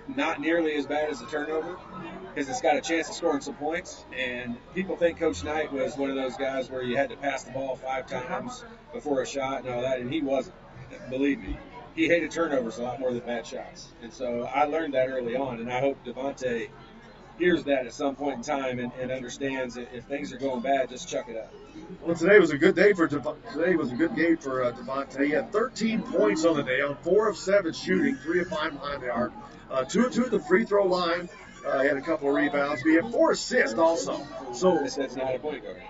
not nearly as bad as a turnover because it's got a chance of scoring some points. And people think Coach Knight was one of those guys where you had to pass the ball 5 times before a shot and all that, and he wasn't. Believe me, he hated turnovers a lot more than bad shots. And so I learned that early on, and I hope Devontae hears that at some point in time and understands that if things are going bad, just chuck it up. Well, today was a good day for Devontae. He had 13 points on the day on 4 of 7 shooting, 3 of 5 behind the arc, 2 of 2 at the free throw line. He had a couple of rebounds. He had 4 assists also. So that's not a point guard.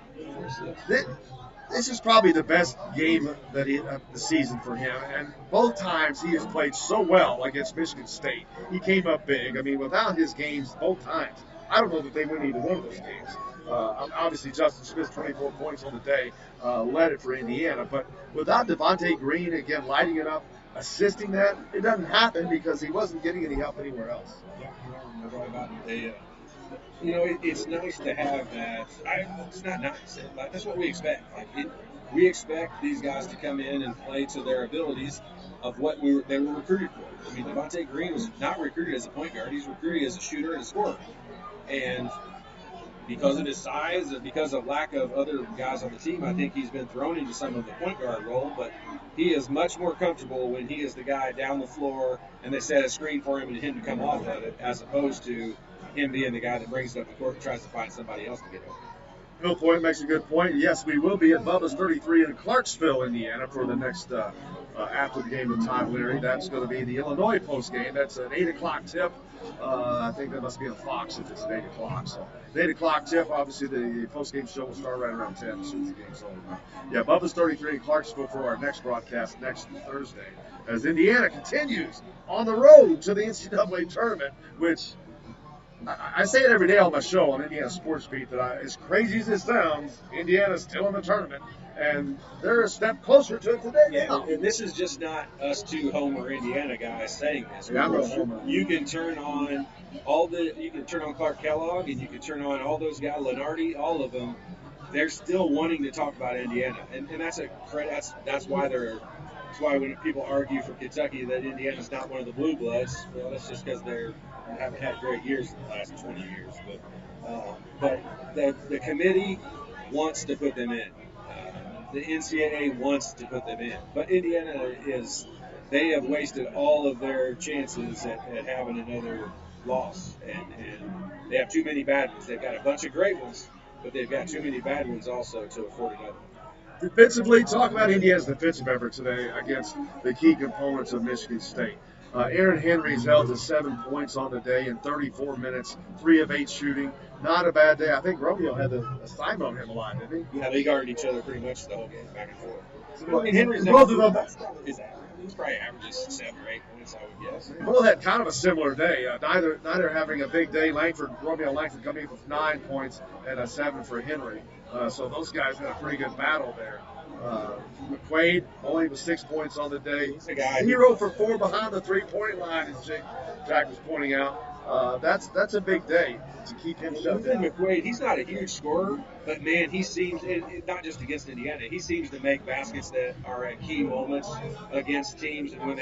This is probably the best game of the season for him. And both times he has played so well against Michigan State. He came up big. I mean, without his games both times, I don't know that they win either one of those games. Obviously, Justin Smith, 24 points on the day, led it for Indiana. But without Devontae Green, again, lighting it up, assisting that, it doesn't happen because he wasn't getting any help anywhere else. It's nice to have that. It's not nice. That's what we expect. We expect these guys to come in and play to their abilities of what they were recruited for. I mean, Devontae Green was not recruited as a point guard. He's recruited as a shooter and a scorer. And because of his size and because of lack of other guys on the team, I think he's been thrown into some of the point guard role. But he is much more comfortable when he is the guy down the floor and they set a screen for him and him to come off of it, as opposed to him being the guy that brings it up the court and tries to find somebody else to get over. Bill Point makes a good point. Yes, we will be at Bubba's 33 in Clarksville, Indiana, for the next after the game with Todd Leary. That's going to be the Illinois post game. That's an 8 o'clock tip. I think that must be on Fox if it's at 8 o'clock. So, 8 o'clock tip. Obviously, the post game show will start right around 10 as soon as the game's over. Yeah, Bubba's 33 in Clarksville for our next broadcast next Thursday, as Indiana continues on the road to the NCAA tournament, which I say it every day on my show on Indiana Sports Beat that as crazy as it sounds, Indiana's still in the tournament, and they're a step closer to it today. Yeah, and this is just not us two Homer Indiana guys saying this. Yeah, I'm a Homer. You can turn on Clark Kellogg, and you can turn on all those guys, Lenardi, all of them. They're still wanting to talk about Indiana, and that's why when people argue for Kentucky that Indiana's not one of the blue bloods, well, that's just because they haven't had great years in the last 20 years. But the committee wants to put them in. The NCAA wants to put them in. But Indiana they have wasted all of their chances at having another loss. And they have too many bad ones. They've got a bunch of great ones, but they've got too many bad ones also to afford another. Defensively, talk about Indiana's defensive effort today against the key components of Michigan State. Aaron Henry's held to 7 points on the day in 34 minutes, 3 of 8 shooting. Not a bad day. I think Romeo had the assignment on him a lot, didn't he? Yeah, they guarded each other pretty much the whole game, back and forth. So, Henry's both of them. He's probably averages 7 or 8 points, I would guess. Both had kind of a similar day. Neither having a big day. Romeo Langford coming in with 9 points and a 7 for Henry. So those guys had a pretty good battle there. McQuaid only with 6 points on the day. 0 for 4 behind the 3-point line, as Jack was pointing out. That's a big day to keep him shut down. McQuaid, he's not a huge scorer, but man, he seems, not just against Indiana, he seems to make baskets that are at key moments against teams and when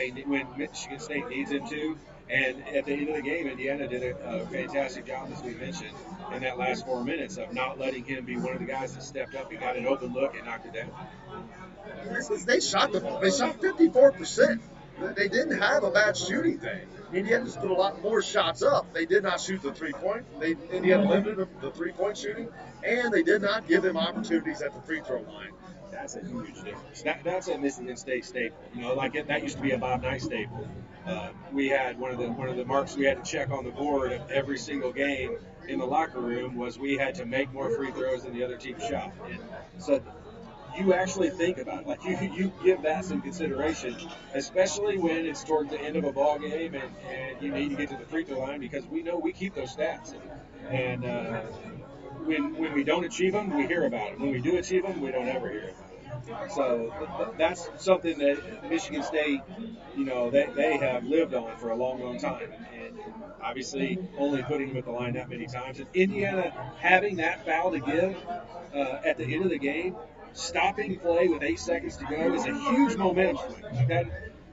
Michigan State needs him to. And at the end of the game, Indiana did a fantastic job, as we mentioned, in that last 4 minutes of not letting him be one of the guys that stepped up and got an open look and knocked it down. They shot the ball. They shot 54%. They didn't have a bad shooting day. Indiana just put a lot more shots up. They did not shoot the 3-point. Indiana limited the 3-point shooting, and they did not give them opportunities at the free throw line. That's a huge difference. That's a Michigan State staple. That used to be a Bob Knight staple. We had one of the marks we had to check on the board of every single game in the locker room was we had to make more free throws than the other team shot. And so you actually think about it. Like you give that some consideration, especially when it's towards the end of a ball game and you need to get to the free throw line because we know we keep those stats. And when we don't achieve them, we hear about it. When we do achieve them, we don't ever hear about it. So that's something that Michigan State, they have lived on for a long, long time. And obviously only putting them at the line that many times. And Indiana having that foul to give at the end of the game, stopping play with 8 seconds to go is a huge momentum swing.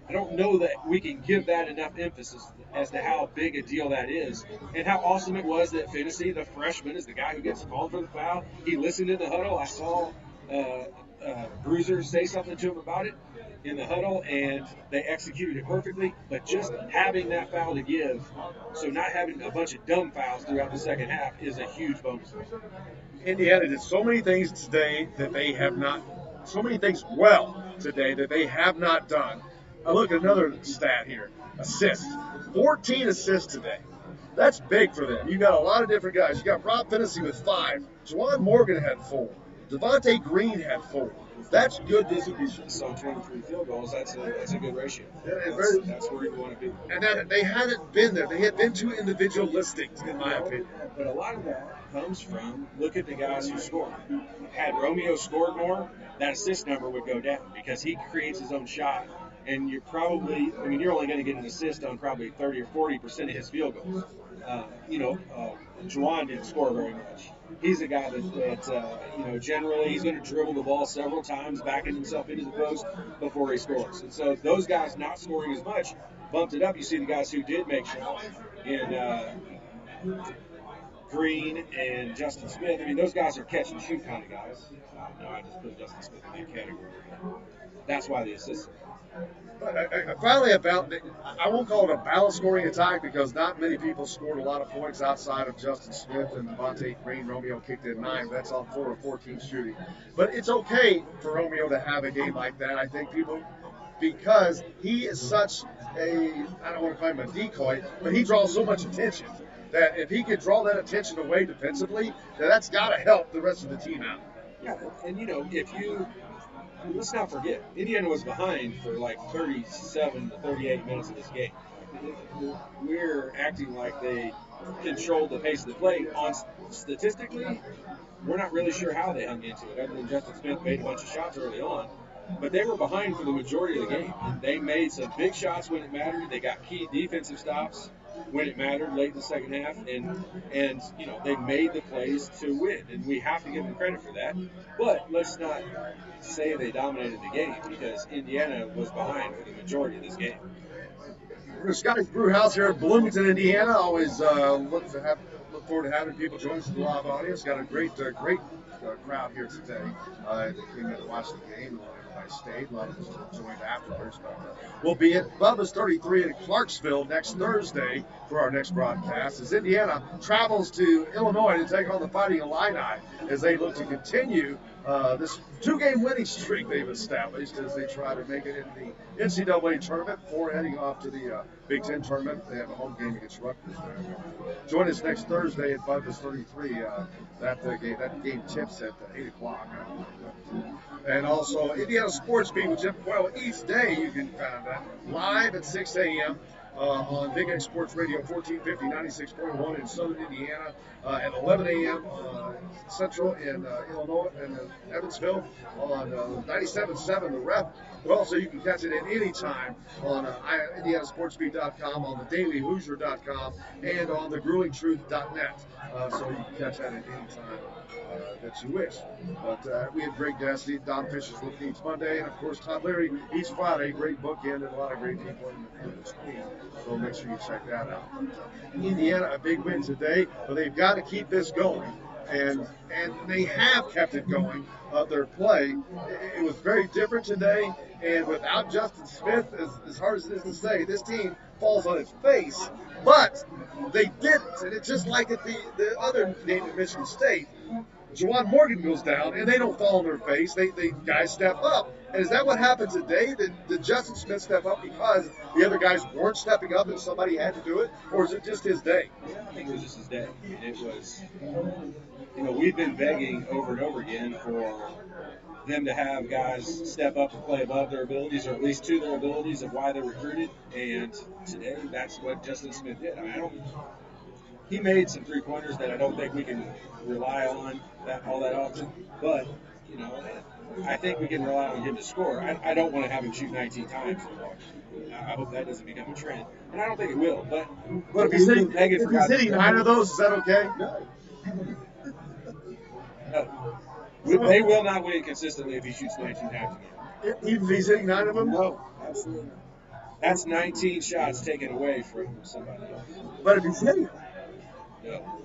I don't know that we can give that enough emphasis as to how big a deal that is and how awesome it was that Finney, the freshman, is the guy who gets called for the foul. He listened in the huddle. I saw Bruiser say something to him about it in the huddle, and they executed it perfectly. But just having that foul to give, so not having a bunch of dumb fouls throughout the second half is a huge bonus. Indiana did so many things today that they have not, so many things well today that they have not done. I look at another stat here, assists. 14 assists today. That's big for them. You got a lot of different guys. You got Rob Finney with 5. Juwan Morgan had 4. Devontae Green had 4. That's good distribution. So 23 field goals, that's a good ratio. That's where you want to be. And they hadn't been there. They had been too individualistic, in my opinion. But a lot of that comes from, look at the guys who scored. Had Romeo scored more, that assist number would go down because he creates his own shot. And you're only going to get an assist on probably 30 or 40% of his field goals. Juwan didn't score very much. He's a guy that generally he's going to dribble the ball several times, backing himself into the post before he scores. And so those guys not scoring as much bumped it up. You see the guys who did make shots in Green and Justin Smith. Those guys are catch and shoot kind of guys. I just put Justin Smith in that category. That's why the assists. Finally, I won't call it a balanced scoring attack because not many people scored a lot of points outside of Justin Smith and Devontae Green. Romeo kicked in 9. That's on 4 of 14 shooting. But it's okay for Romeo to have a game like that. I think because he is such I don't want to call him a decoy, but he draws so much attention that if he could draw that attention away defensively, that's got to help the rest of the team out. Yeah, and let's not forget, Indiana was behind for like 37 to 38 minutes of this game. We're acting like they controlled the pace of the play. Statistically, we're not really sure how they hung into it, other than Justin Smith made a bunch of shots early on. But they were behind for the majority of the game. They made some big shots when it mattered. They got key defensive stops when it mattered late in the second half, and they made the plays to win, and we have to give them credit for that. But let's not say they dominated the game because Indiana was behind for the majority of this game. We're Scotty's Brew House here in Bloomington, Indiana. Always look forward to having people join us in the live audience. Got a great crowd here today. Came in to watch the game. Everybody stayed. A lot of us joined afterwards. But we'll be at Bubba's 33 in Clarksville next Thursday for our next broadcast as Indiana travels to Illinois to take on the Fighting Illini as they look to continue this 2-game winning streak they've established as they try to make it in the NCAA tournament before heading off to the Big Ten tournament. They have a home game against Rutgers there. Join us next Thursday at Bubba's 33. That game tips at 8 o'clock. And also Indiana Sports Beat with Jim Coyle each day. You can find that live at 6 a.m. On Big X Sports Radio 1450, 96.1 in Southern Indiana, at 11 a.m. Central in Illinois and Evansville on 97.7 The Rep. But also you can catch it at any time on IndianaSportsBeat.com, on thedailyhoosier.com, and on thegruelingtruth.net. So you can catch that at any time that you wish. But we have great guests. Don Fisher's with me each Monday, and of course Todd Leary each Friday. Great bookend and a lot of great people in the screen. So make sure you check that out. Indiana, a big win today, but they've got to keep this going. And they have kept it going, their play. It was very different today, and without Justin Smith, as hard as it is to say, this team falls on its face. But they didn't, and it's just like at the other game at Michigan State. Juwan Morgan goes down, and they don't fall on their face. They guys step up. And is that what happened today? Did Justin Smith step up because the other guys weren't stepping up and somebody had to do it? Or is it just his day? I think it was just his day. I mean, it was, we've been begging over and over again for them to have guys step up and play above their abilities, or at least to their abilities of why they're recruited. And today, that's what Justin Smith did. I mean, he made some 3-pointers that I don't think we can rely on all that often. But, I think we can rely on him to score. I don't want to have him shoot 19 times. I hope that doesn't become a trend. And I don't think it will. But if he's hitting 9 of those, is that okay? No. They will not win consistently if he shoots 19 times a game. Even if he's hitting 9 of them? No, absolutely not. That's 19 shots taken away from somebody else. But if he's hitting No.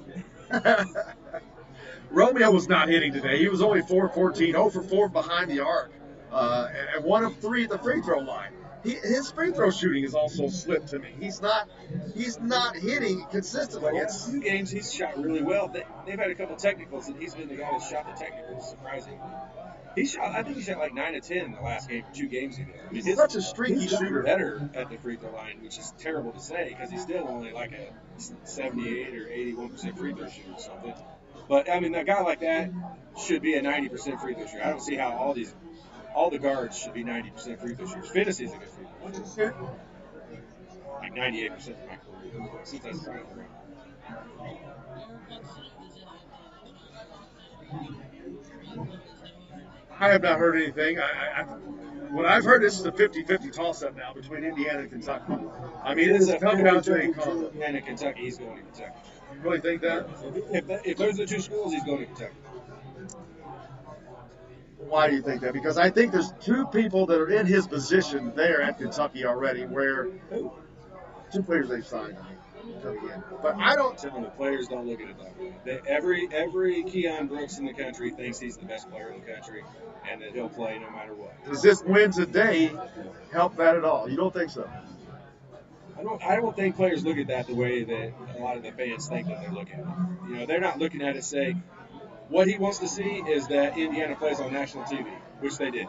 Romeo was not hitting today. He was only 4-14, 0 for 4 behind the arc, and 1 of 3 at the free throw line. His free throw shooting is also slipped to me. He's not hitting consistently. Well, it's 2 games he's shot really well. They've had a couple technicals, and he's been the guy that's shot the technicals. Surprising. I think he shot like 9 of 10 in the last game, 2 games ago. I mean, he's such a streaky shooter. Better at the free throw line, which is terrible to say because he's still only like a 78 or 81% free throw shooter or something. But I mean, a guy like that should be a 90% free throw shooter. I don't see how all the guards should be 90% free throw shooters. Fantasy is a good free throw shooter. Like 98% of my career. Since I started. I have not heard anything. What I've heard, this is a 50-50 toss-up now between Indiana and Kentucky. I mean, it's a come down to a call. Indiana and Kentucky, he's going to Kentucky. You really think that? If those are the 2 schools, he's going to Kentucky. Why do you think that? Because I think there's 2 people that are in his position there at Kentucky already, where 2 players they've signed. But I don't. Some of the players don't look at it that way. Every Keon Brooks in the country thinks he's the best player in the country, and that he'll play no matter what. Does this win today help that at all? You don't think so? I don't think players look at that the way that a lot of the fans think that they're looking at it. They're not looking at it saying, what he wants to see is that Indiana plays on national TV, which they did.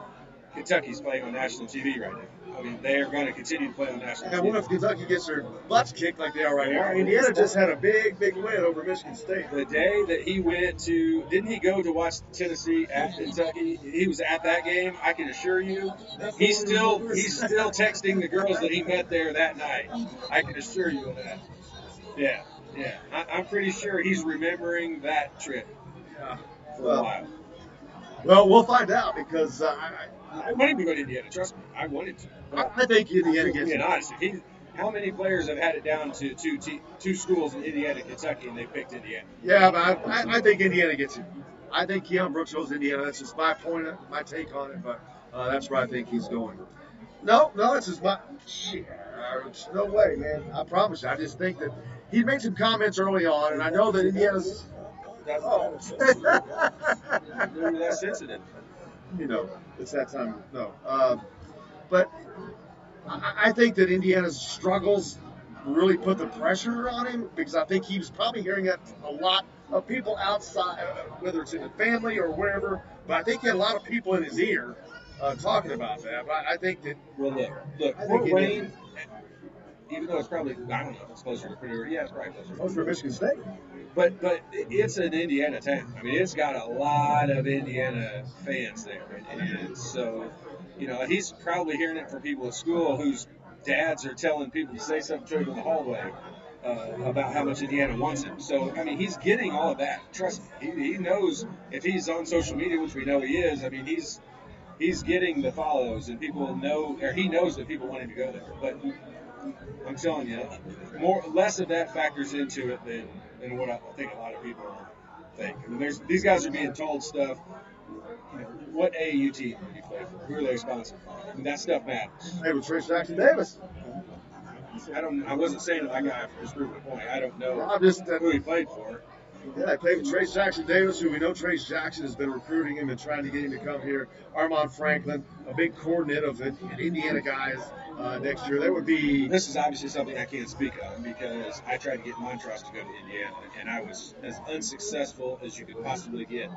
Kentucky's playing on national TV right now. I mean, they are going to continue to play on national TV. And what if Kentucky gets their butts kicked like they are right now? Indiana just had a big win over Michigan State. The day that he went to, didn't he go to watch Tennessee at Kentucky? He was at that game. I can assure you, he's still texting the girls that he met there that night. I can assure you of that. Yeah. I'm pretty sure he's remembering that trip for a while. Well, we'll find out because I want him to go to Indiana. Trust me, I wanted to. I think Indiana gets it. Honest, how many players have had it down to 2 schools in Indiana and Kentucky, and they picked Indiana? Yeah, but I think Indiana gets it. I think Keon Brooks goes to Indiana. That's just my take on it, but that's where I think he's going. No, it's just my shit. No way, man. I promise you. I just think that he made some comments early on, and I know that Indiana's. Remember that sensitive. It's that time. No. But I think that Indiana's struggles really put the pressure on him because I think he was probably hearing that from a lot of people outside, whether it's in the family or wherever. But I think he had a lot of people in his ear talking about that. But I think that. Well, look. Fort Wayne, even though it's probably, I don't know if it's closer to Purdue. Yeah, it's probably closer to Michigan State. But it's an Indiana town. I mean, it's got a lot of Indiana fans there. And so, he's probably hearing it from people at school whose dads are telling people to say something to him in the hallway about how much Indiana wants him. So, I mean, he's getting all of that. Trust me. He knows if he's on social media, which we know he is, I mean, he's getting the follows, and people know, or he knows that people want him to go there. But I'm telling you, less of that factors into it than what I think a lot of people think. I mean, these guys are being told stuff. What AAU team do you play for? Who are they sponsored by? I mean, that stuff matters. Hey, with Trace Jackson Davis. I wasn't saying that guy for just proving a point. I don't know who he played for. Yeah, I played with Trace Jackson Davis, who we know Trace Jackson has been recruiting him and trying to get him to come here. Armand Franklin, a big coordinator of Indiana guys. next year. That would be. This is obviously something I can't speak of because I tried to get Montrose to go to Indiana, and I was as unsuccessful as you could possibly get.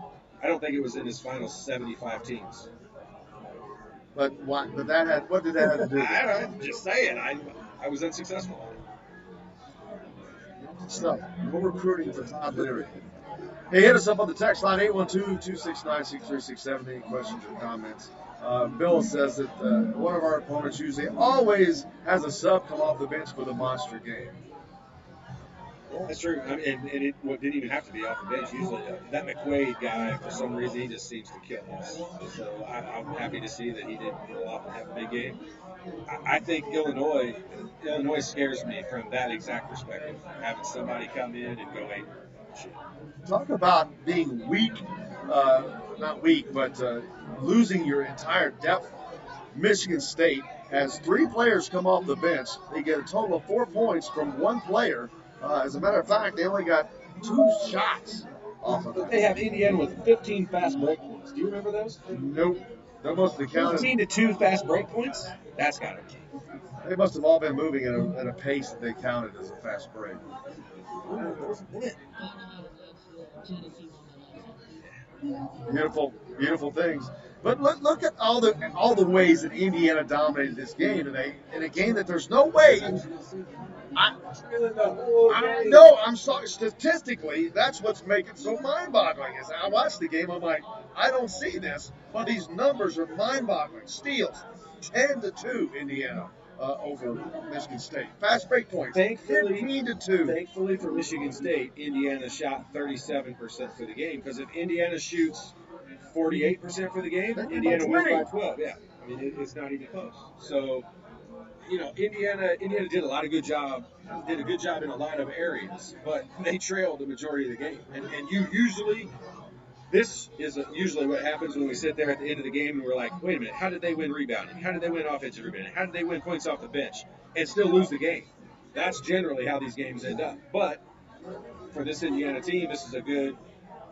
I don't think it was in his final 75 teams. But what? But that had. What did that have to do with it? I don't know, just saying. I was unsuccessful. Stuff. More recruiting for Todd Leary. Hey, hit us up on the text line 812-269-6367. Any questions or comments? Bill says that one of our opponents usually always has a sub come off the bench for the monster game. That's true. I mean, and it didn't even have to be off the bench. Usually, that McQuaid guy, for some reason, he just seems to kill us. So I'm happy to see that he didn't go off and have a big game. I think Illinois scares me from that exact perspective. Having somebody come in and go, hey, shit. Talk about being weak, not weak, but losing your entire depth. Michigan State has 3 players come off the bench. They get a total of 4 points from 1 player. As a matter of fact, they only got 2 shots off of that. They have Indiana with 15 fast break points. Do you remember those? Nope. That must have counted. 15 to 2 fast break points? That's got to be. They must have all been moving at a pace that they counted as a fast break. Beautiful, beautiful things. But look at all the ways that Indiana dominated this game today in a game that there's no way. I know. I'm sorry. Statistically, that's what's making it so mind-boggling. As I watch the game, I'm like, I don't see this, but these numbers are mind-boggling. Steals, 10-2, Indiana over Michigan State. Fast break points, 15-2. Thankfully for Michigan State, Indiana shot 37% for the game. Because if Indiana shoots 48% for the game, Indiana wins by 12. Yeah, I mean it's not even close. So. Indiana did a good job in a lot of areas, but they trailed the majority of the game. And this is usually what happens when we sit there at the end of the game and we're like, wait a minute, how did they win rebounding? How did they win offensive rebounding? How did they win points off the bench and still lose the game? That's generally how these games end up. But for this Indiana team, this is a good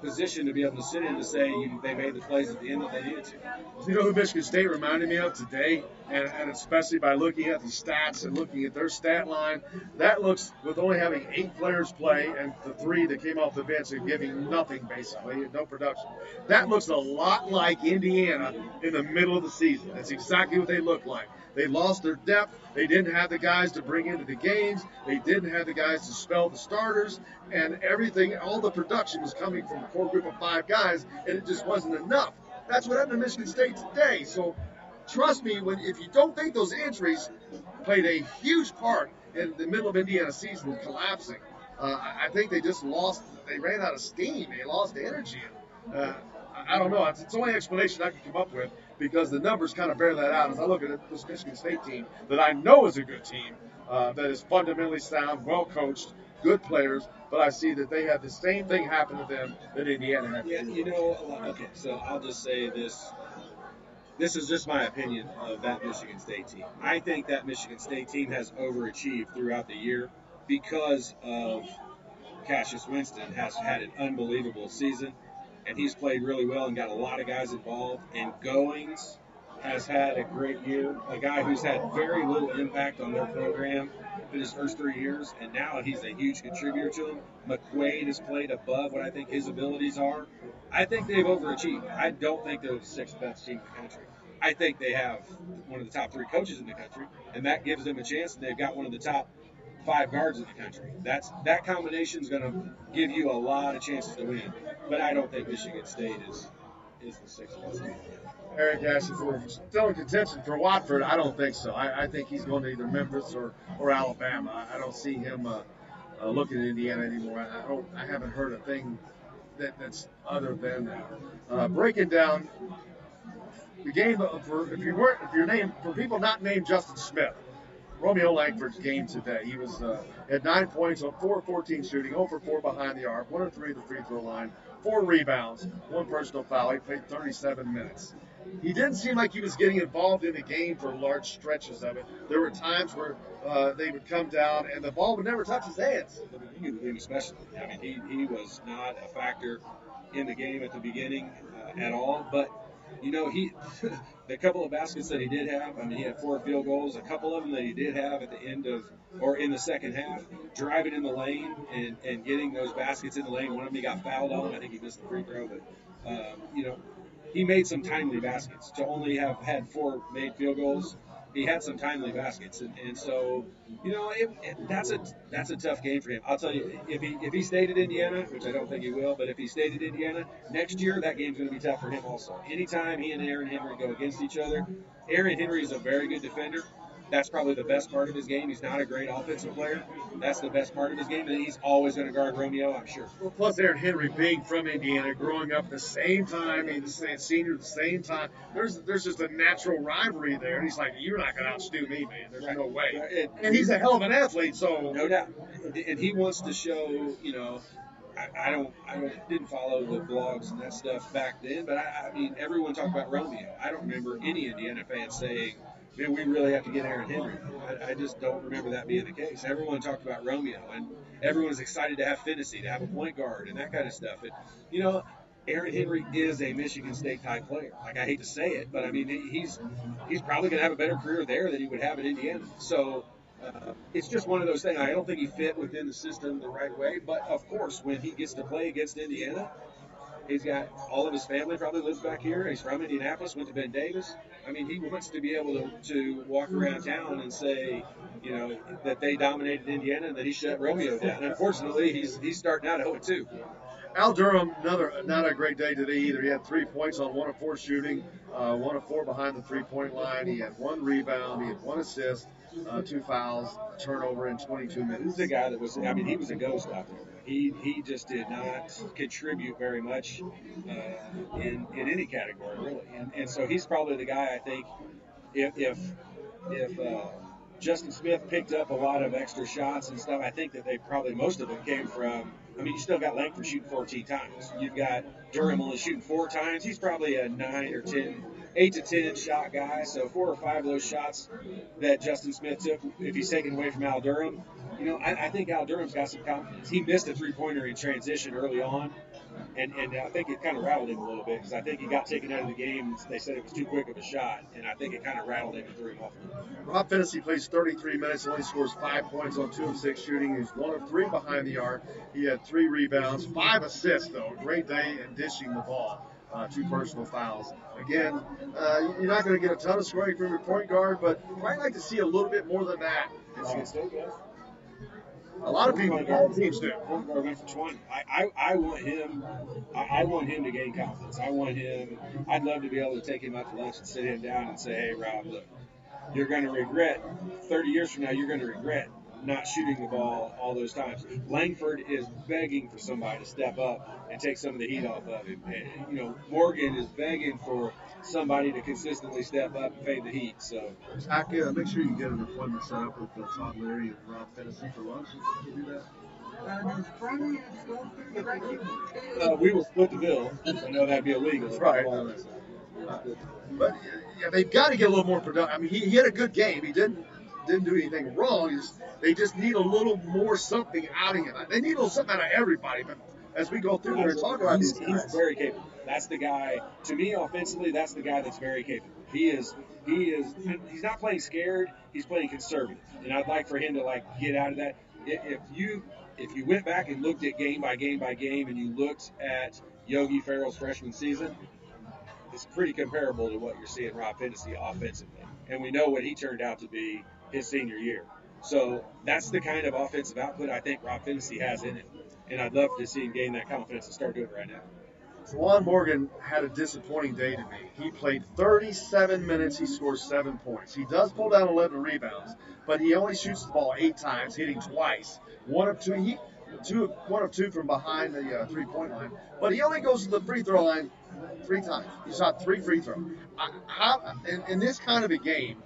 position to be able to sit in to say they made the plays at the end that they needed to. You know who Michigan State reminded me of today, and especially by looking at the stats and looking at their stat line, that looks, with only having 8 players play and the 3 that came off the bench and giving nothing basically, no production, that looks a lot like Indiana in the middle of the season. That's exactly what they look like. They lost their depth. They didn't have the guys to bring into the games. They didn't have the guys to spell the starters. And everything, all the production was coming from a core group of 5 guys, and it just wasn't enough. That's what happened to Michigan State today. So trust me, if you don't think those injuries played a huge part in the middle of Indiana's season collapsing, I think they just lost. They ran out of steam. They lost energy. I don't know. It's the only explanation I can come up with because the numbers kind of bear that out. As I look at this Michigan State team that I know is a good team, that is fundamentally sound, well coached, good players, but I see that they had the same thing happen to them that Indiana had. Yeah, okay, so I'll just say this. This is just my opinion of that Michigan State team. I think that Michigan State team has overachieved throughout the year because of Cassius Winston has had an unbelievable season, and he's played really well and got a lot of guys involved. And Goings has had a great year, a guy who's had very little impact on their program in his first 3 years, and now he's a huge contributor to them. McQuaid has played above what I think his abilities are. I think they've overachieved. I don't think they're the 6th best team in the country. I think they have one of the top 3 coaches in the country, and that gives them a chance, and they've got one of the top 5 guards in the country. That combination is going to give you a lot of chances to win, but I don't think Michigan State is the 6th best team. Eric asked if we're still in contention for Watford. I don't think so. I think he's going to either Memphis or Alabama. I don't see him looking at Indiana anymore. I haven't heard a thing that's other than that. Breaking down the game for people not named Justin Smith. Romeo Langford's game today. He was had 9 points on 4-14 shooting, 0 for 4 behind the arc, 1 of 3 at the free throw line, 4 rebounds, 1 personal foul. He played 37 minutes. He didn't seem like he was getting involved in the game for large stretches of it. There were times where they would come down and the ball would never touch his hands. At the beginning of the game especially. I mean, he was not a factor in the game at the beginning at all. But You know, the couple of baskets that he did have, I mean, he had 4 field goals. A couple of them that he did have at the end of, or in the second half, driving in the lane and getting those baskets in the lane. One of them he got fouled on. I think he missed the free throw, but, you know, he made some timely baskets. To only have had 4 made field goals, he had some timely baskets, and so you know that's a tough game for him. I'll tell you, if he stayed at Indiana, which I don't think he will, but if he stayed at Indiana next year, that game's going to be tough for him also. Anytime he and Aaron Henry go against each other, Aaron Henry is a very good defender. That's probably the best part of his game. He's not a great offensive player. That's the best part of his game, and he's always going to guard Romeo, I'm sure. Well, plus Aaron Henry being from Indiana, growing up the same time, he's the senior at the same time. There's just a natural rivalry there. And he's like, you're not going to outdo me, man. There's no way. Right. And he's a hell of an athlete, so no doubt. And he wants to show, you know, I didn't follow the blogs and that stuff back then, but I mean, everyone talked about Romeo. I don't remember any Indiana fan saying, man, we really have to get Aaron Henry. I just don't remember that being the case. Everyone talked about Romeo, and everyone was excited to have Finney, to have a point guard, and that kind of stuff. And, you know, Aaron Henry is a Michigan State type player. Like, I hate to say it, but I mean, he's probably going to have a better career there than he would have at Indiana. So it's just one of those things. I don't think he fit within the system the right way. But of course, when he gets to play against Indiana, he's got all of his family probably lives back here. He's from Indianapolis, went to Ben Davis. I mean, he wants to be able to walk around town and say, you know, that they dominated Indiana and that he shut Romeo down. Unfortunately, he's starting out 0-2. Al Durham, not a great day today either. He had 3 points on 1 of 4 shooting, 1 of 4 behind the 3-point line. He had 1 rebound, he had 1 assist, 2 fouls, a turnover in 22 minutes. He's the guy that was, I mean, he was a ghost out there. He just did not contribute very much in any category, really. And so he's probably the guy, I think, if Justin Smith picked up a lot of extra shots and stuff, I think that most of them came from, I mean, you still got Langford shooting 14 times. You've got Durham only shooting 4 times. He's probably a 9 or 10, 8 to 10 shot guy. So 4 or 5 of those shots that Justin Smith took, if he's taken away from Al Durham, you know, I think Al Durham's got some confidence. He missed a 3-pointer in transition early on, and I think it kind of rattled him a little bit because I think he got taken out of the game. They said it was too quick of a shot, and I think it kind of rattled him and threw him off. Rob Finney plays 33 minutes, only scores 5 points on 2 of 6 shooting. He's 1 of 3 behind the arc. He had 3 rebounds, 5 assists, though. Great day in dishing the ball. 2 personal fouls. Again, you're not going to get a ton of scoring from your point guard, but you'd probably like to see a little bit more than that. Michigan State, guys. A lot of people, all teams do. Point guard went for 20. I want him. I want him to gain confidence. I want him. I'd love to be able to take him out to lunch and sit him down and say, "Hey, Rob, look, you're going to regret 30 years from now. You're going to regret not shooting the ball all those times." Langford is begging for somebody to step up and take some of the heat off of him. And, you know, Morgan is begging for somebody to consistently step up and fade the heat. So, Zach, make sure you get an appointment set up with Todd, Leary, and Rob Finney for lunch. Can you do that? Does Friday at 12:30? we will split the bill. I know that'd be illegal. That's right. But yeah, they've got to get a little more productive. I mean, he had a good game. He didn't do anything wrong. They just need a little more something out of him. They need a little something out of everybody. But as we go through there and talk about these guys, he's very capable. That's the guy. To me, offensively, that's the guy that's very capable. He's not playing scared. He's playing conservative. And I'd like for him to get out of that. If you went back and looked at game by game by game, and you looked at Yogi Ferrell's freshman season, it's pretty comparable to what you're seeing Rob Finney offensively. And we know what he turned out to be his senior year. So that's the kind of offensive output I think Rob Finney has in it. And I'd love to see him gain that confidence and start doing it right now. Juwan Morgan had a disappointing day to me. He played 37 minutes. He scores 7 points. He does pull down 11 rebounds, but he only shoots the ball 8 times, hitting twice. 1 of 2 from behind the 3-point line. But he only goes to the free throw line 3 times. He shot 3 free throws. In this kind of a game,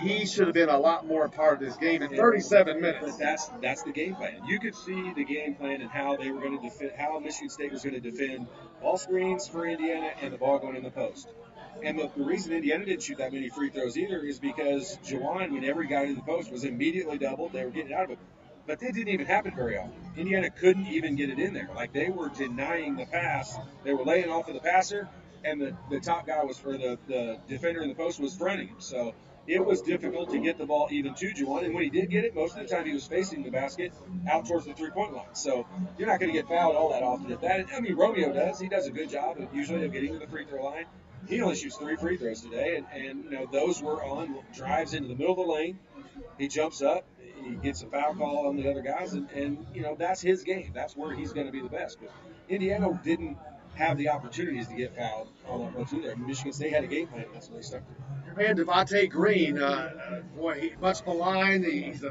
he should have been a lot more a part of this game in 37 minutes. But that's the game plan. You could see the game plan and how they were going to defend, how Michigan State was going to defend ball screens for Indiana and the ball going in the post. And the reason Indiana didn't shoot that many free throws either is because Juwan, whenever he got in the post, was immediately doubled. They were getting out of it. But that didn't even happen very often. Indiana couldn't even get it in there. Like, they were denying the pass. They were laying off of the passer, and the top guy was, or the defender in the post was fronting him. So it was difficult to get the ball even to Juwan. And when he did get it, most of the time he was facing the basket out towards the 3-point line. So you're not going to get fouled all that often at that. I mean, Romeo does. He does a good job usually of getting to the free throw line. He only shoots 3 free throws today, and those were on drives into the middle of the lane. He jumps up, he gets a foul call on the other guys, and that's his game. That's where he's going to be the best. But Indiana didn't have the opportunities to get fouled all that much either. I mean, Michigan State had a game plan, and that's what they stuck to. Your man Devontae Green, boy, he much maligned. He's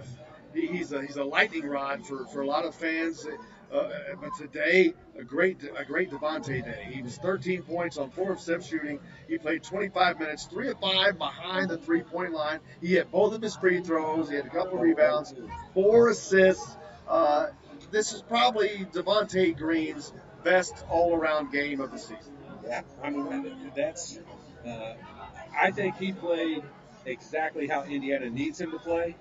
a lightning rod for a lot of fans. But today, a great Devontae day. He was 13 points on 4 of 7 shooting. He played 25 minutes, 3 of 5 behind the 3-point line. He hit both of his free throws. He had a couple of rebounds, 4 assists. This is probably Devontae Green's best all-around game of the season. Yeah, I mean, that's. I think he played exactly how Indiana needs him to play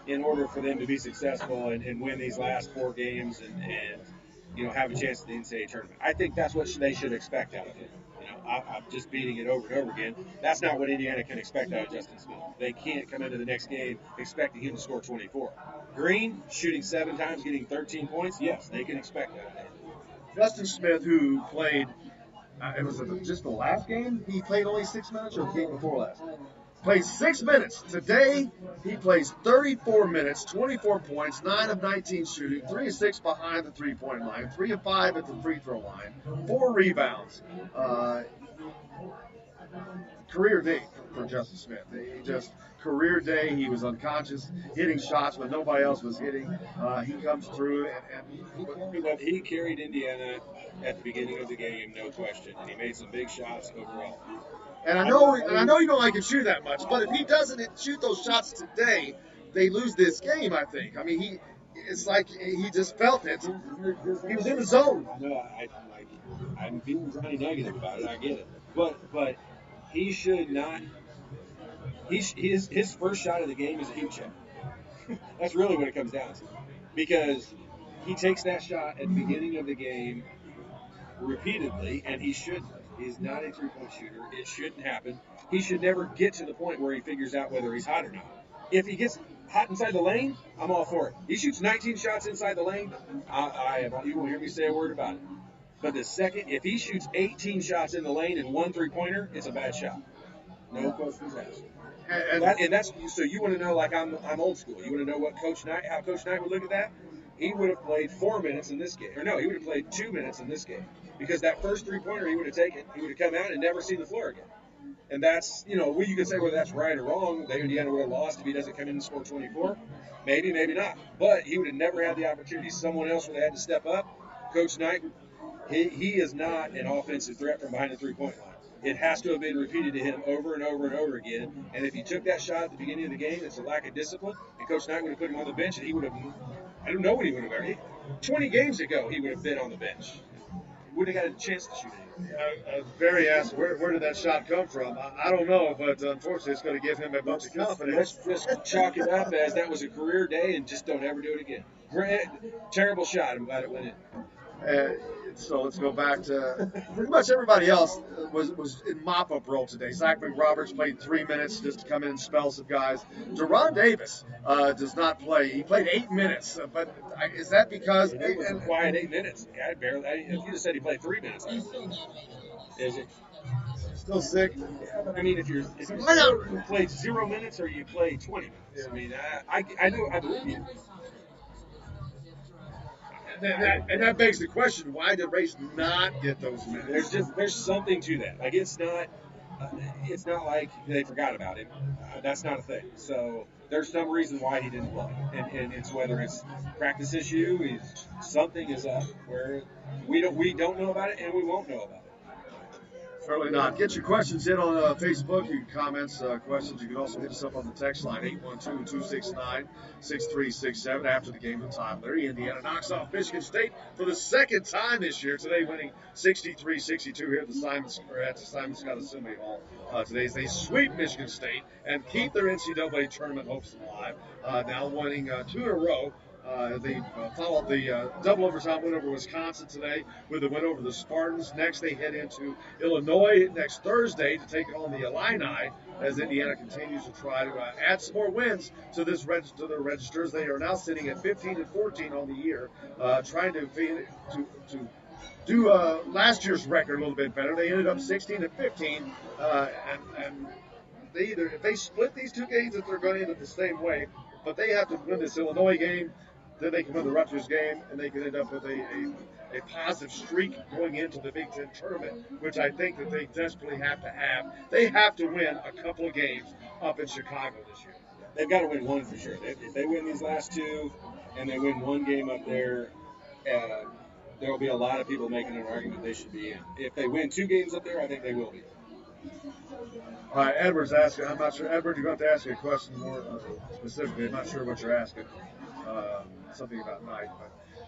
in order for them to be successful and win these last 4 games and have a chance at the NCAA tournament. I think that's what they should expect out of him. I'm just beating it over and over again. That's not what Indiana can expect out of Justin Smith. They can't come into the next game expecting him to score 24. Green, shooting 7 times, getting 13 points, yes, they can expect that. Justin Smith, who played, it was just the last game? He played only 6 minutes, or the game before last? Played 6 minutes. Today, he plays 34 minutes, 24 points, 9 of 19 shooting, 3 of 6 behind the 3-point line, 3 of 5 at the free throw line, 4 rebounds. Career day for Justin Smith. He just career day. He was unconscious, hitting shots when nobody else was hitting. He comes through and he carried Indiana at the beginning of the game, no question, and he made some big shots overall. And I know you don't like him shoot that much, but if he doesn't shoot those shots today, they lose this game, I think. I mean, it's like he just felt it. He was in the zone. No, I'm being really negative about it. I get it, but he should not. His first shot of the game is a heat check. That's really what it comes down to, because he takes that shot at the beginning of the game repeatedly, and he shouldn't. He's not a 3-point shooter. It shouldn't happen. He should never get to the point where he figures out whether he's hot or not. If he gets hot inside the lane, I'm all for it. He shoots 19 shots inside the lane, you won't hear me say a word about it. But the second, if he shoots 18 shots in the lane and 1 3-pointer, it's a bad shot. No questions asked. And that's so you want to know, like I'm old school. You want to know how Coach Knight would look at that? He would have played 4 minutes in this game. Or no, he would have played 2 minutes in this game. Because that first 3-pointer he would have taken, he would have come out and never seen the floor again. And that's, you can say whether that's right or wrong. Indiana would have lost if he doesn't come in and score 24. Maybe, maybe not. But he would have never had the opportunity. Someone else would have had to step up. Coach Knight, he is not an offensive threat from behind the 3-point line. It has to have been repeated to him over and over and over again. And if he took that shot at the beginning of the game, it's a lack of discipline. And Coach Knight would have put him on the bench, and he would have, I don't know what he would have done. 20 games ago, he would have been on the bench. Wouldn't have got a chance to shoot it. Barry asked, where did that shot come from? I don't know, but unfortunately, it's going to give him a bunch of confidence. Let's just chalk it up as that was a career day, and just don't ever do it again. Terrible shot. I'm glad it went in. So let's go back to pretty much everybody else was in mop-up role today. Zach McRoberts played 3 minutes just to come in and spell some guys. Deron Davis does not play. He played 8 minutes, but is that because it was a quiet 8 minutes? Yeah, if you just said he played 3 minutes, is it still sick? I mean, if you played 0 minutes or you played 20 minutes, I mean, I believe you. And that begs the question: why did Race not get those minutes? There's something to that. Like it's not like they forgot about him. That's not a thing. So there's some reason why he didn't play, and it's whether it's practice issue, something is up where we don't know about it, and we won't know about it. Certainly not. Get your questions in on Facebook. You can comments, questions. You can also hit us up on the text line, 812-269-6367. After the game with Todd, Leary, Indiana knocks off Michigan State for the second time this year. Today winning 63-62 here at the Simon Scott Assembly Hall. Today they sweep Michigan State and keep their NCAA tournament hopes alive. Now winning 2 in a row. They followed the double overtime win over Wisconsin today with a win over the Spartans. Next, they head into Illinois next Thursday to take on the Illini as Indiana continues to try to add some more wins to their registers. They are now sitting at 15-14 on the year, trying to do last year's record a little bit better. They ended up 16-15, and if they split these two games, that they're going to end up the same way. But they have to win this Illinois game, then they can win the Rutgers game, and they can end up with a positive streak going into the Big Ten tournament, which I think that they desperately have to have. They have to win a couple of games up in Chicago this year. They've got to win one for sure. If they win these last two and they win one game up there, there will be a lot of people making an argument they should be in. If they win two games up there, I think they will be. All right, Edward's asking. I'm not sure. Edward, you're going to have to ask a question more specifically. I'm not sure what you're asking. Something about night.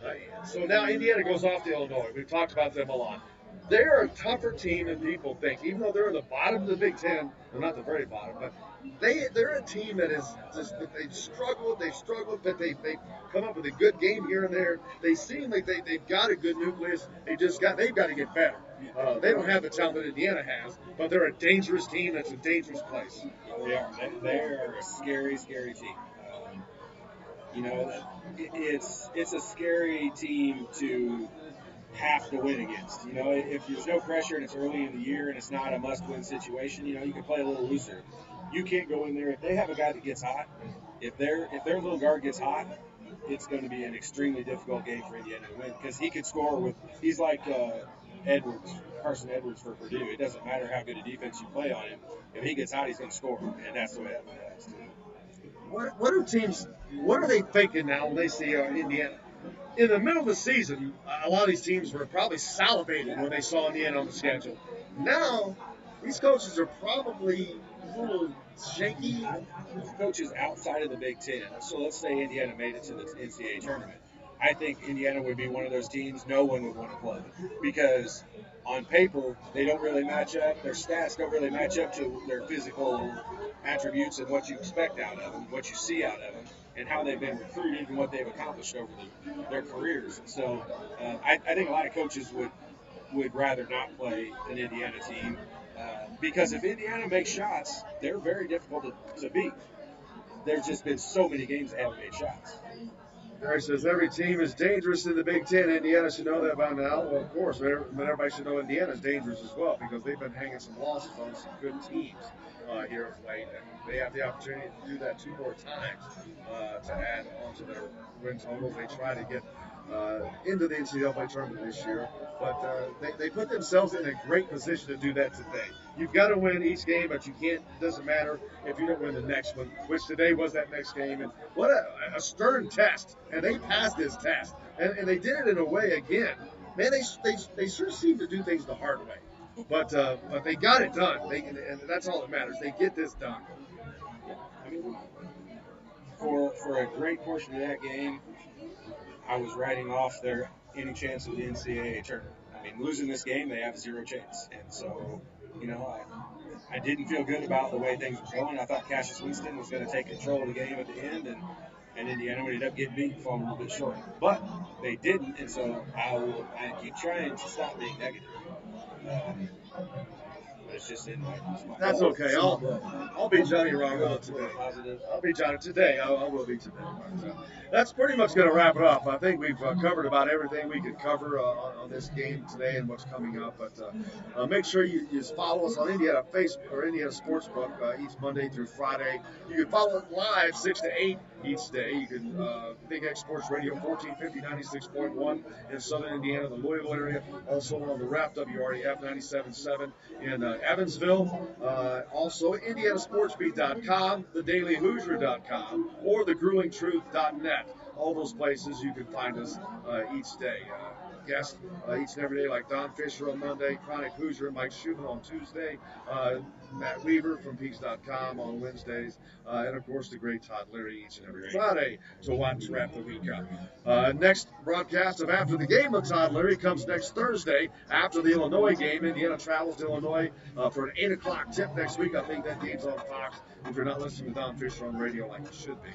But, so now Indiana goes off to Illinois. We've talked about them a lot. They're a tougher team than people think. Even though they're at the bottom of the Big Ten, they're not the very bottom, but they're a team that is just they've struggled, but they come up with a good game here and there. They seem like they've got a good nucleus. They've got to get better. They don't have the talent that Indiana has, but they're a dangerous team. That's a dangerous place. They are. They are a scary, scary team. It's a scary team to have to win against. If there's no pressure and it's early in the year and it's not a must-win situation, you can play a little looser. You can't go in there if they have a guy that gets hot. If their little guard gets hot, it's going to be an extremely difficult game for Indiana to win because he could score he's like Carson Edwards for Purdue. It doesn't matter how good a defense you play on him. If he gets hot, he's going to score, and that's the way that plays. What are they thinking now when they see Indiana? In the middle of the season, a lot of these teams were probably salivating when they saw Indiana on the schedule. Now, these coaches are probably a little shaky. Coaches outside of the Big Ten. So let's say Indiana made it to the NCAA tournament. I think Indiana would be one of those teams no one would want to play because on paper they don't really match up. Their stats don't really match up to their physical attributes and what you expect out of them, what you see out of them, and how they've been recruited and what they've accomplished over their careers. So I think a lot of coaches would rather not play an Indiana team because if Indiana makes shots, they're very difficult to beat. There's just been so many games that haven't made shots. Gary says every team is dangerous in the Big Ten. Indiana should know that by now. Well, of course, but everybody should know Indiana is dangerous as well because they've been hanging some losses on some good teams here of late, and they have the opportunity to do that two more times to add on to their win totals. They try to get into the NCAA tournament this year, but they put themselves in a great position to do that today. You've got to win each game, but you can't. It doesn't matter if you don't win the next one, which today was that next game. And what a stern test, and they passed this test, and they did it in a way again. Man, they sure seem to do things the hard way, but they got it done. And that's all that matters. They get this done. I mean, for a great portion of that game, I was writing off any chance of the NCAA tournament. I mean, losing this game, they have zero chance. And so, I didn't feel good about the way things were going. I thought Cassius Winston was going to take control of the game at the end, and Indiana ended up getting beat, falling a little bit short. But they didn't, and so I keep trying to stop being negative. But it's just in my That's okay. I'll be Johnny Rockville today. I'll be Johnny today. I will be today. But, that's pretty much going to wrap it up. I think we've covered about everything we could cover on this game today and what's coming up. But make sure you just follow us on Indiana Facebook or Indiana Sportsbook each Monday through Friday. You can follow it live 6 to 8 each day. You can Big X Sports Radio 1450 96.1 in Southern Indiana, the Louisville area. Also on the RAP WREF 97.7 in Evansville. Also IndianaSportsBeat.com, TheDailyHoosier.com, or TheGruelingTruth.net. All those places you can find us each day. guests each and every day, like Don Fisher on Monday, Chronic Hoosier and Mike Schumann on Tuesday, Matt Weaver from Peaks.com on Wednesdays, and of course the great Todd Leary each and every Friday to watch wrap the week up. Next broadcast of After the Game with Todd Leary comes next Thursday after the Illinois game. Indiana travels to Illinois for an 8 o'clock tip next week. I think that game's on Fox if you're not listening to Don Fisher on radio like you should be.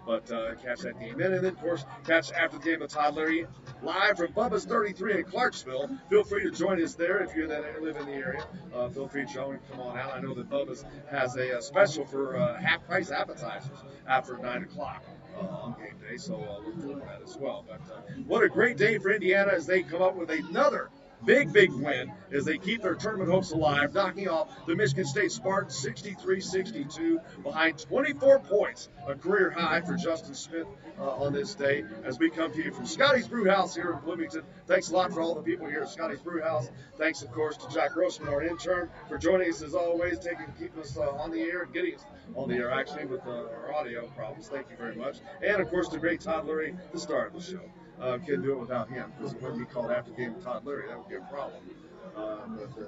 But catch that game in. And then, of course, catch After the Game with Todd Leary live from Bubba's 33 in Clarksville. Feel free to join us there if you live in the area. Feel free to join. Come on out. I know that Bubba's has a special for half-price appetizers after 9 o'clock. On game day, so look forward to that as well. But what a great day for Indiana as they come up with another big win as they keep their tournament hopes alive, knocking off the Michigan State Spartans 63-62 behind 24 points, a career high for Justin Smith on this day as we come to you from Scotty's Brewhouse here in Bloomington. Thanks a lot for all the people here at Scotty's Brewhouse. Thanks, of course, to Jack Grossman, our intern, for joining us as always, keeping us on the air and getting us on the air, actually, with our audio problems. Thank you very much. And, of course, the great Todd Leary, the star of the show. Couldn't do it without him, because it wouldn't be called After the Game with Todd Leary. That would be a problem.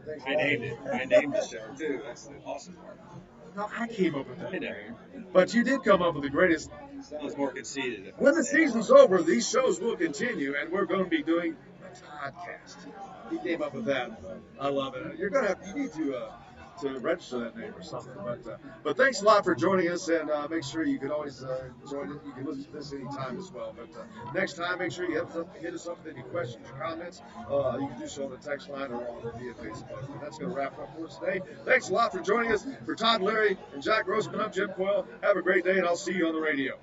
Thanks. I named it. I named the show, too. That's the awesome part. No, I came up with that I know. name. But you did come up with the greatest. Sounds more conceited. When the season's over, these shows will continue, and we're going to be doing a Toddcast. He came up with that. I love it. You need to register that name or something. But thanks a lot for joining us, and make sure you can always join it. You can listen to this anytime as well. But next time, make sure you hit us up with any questions or comments. You can do so on the text line or via Facebook. And that's going to wrap it up for us today. Thanks a lot for joining us. For Todd Leary and Jack Grossman, I'm Jim Coyle. Have a great day, and I'll see you on the radio.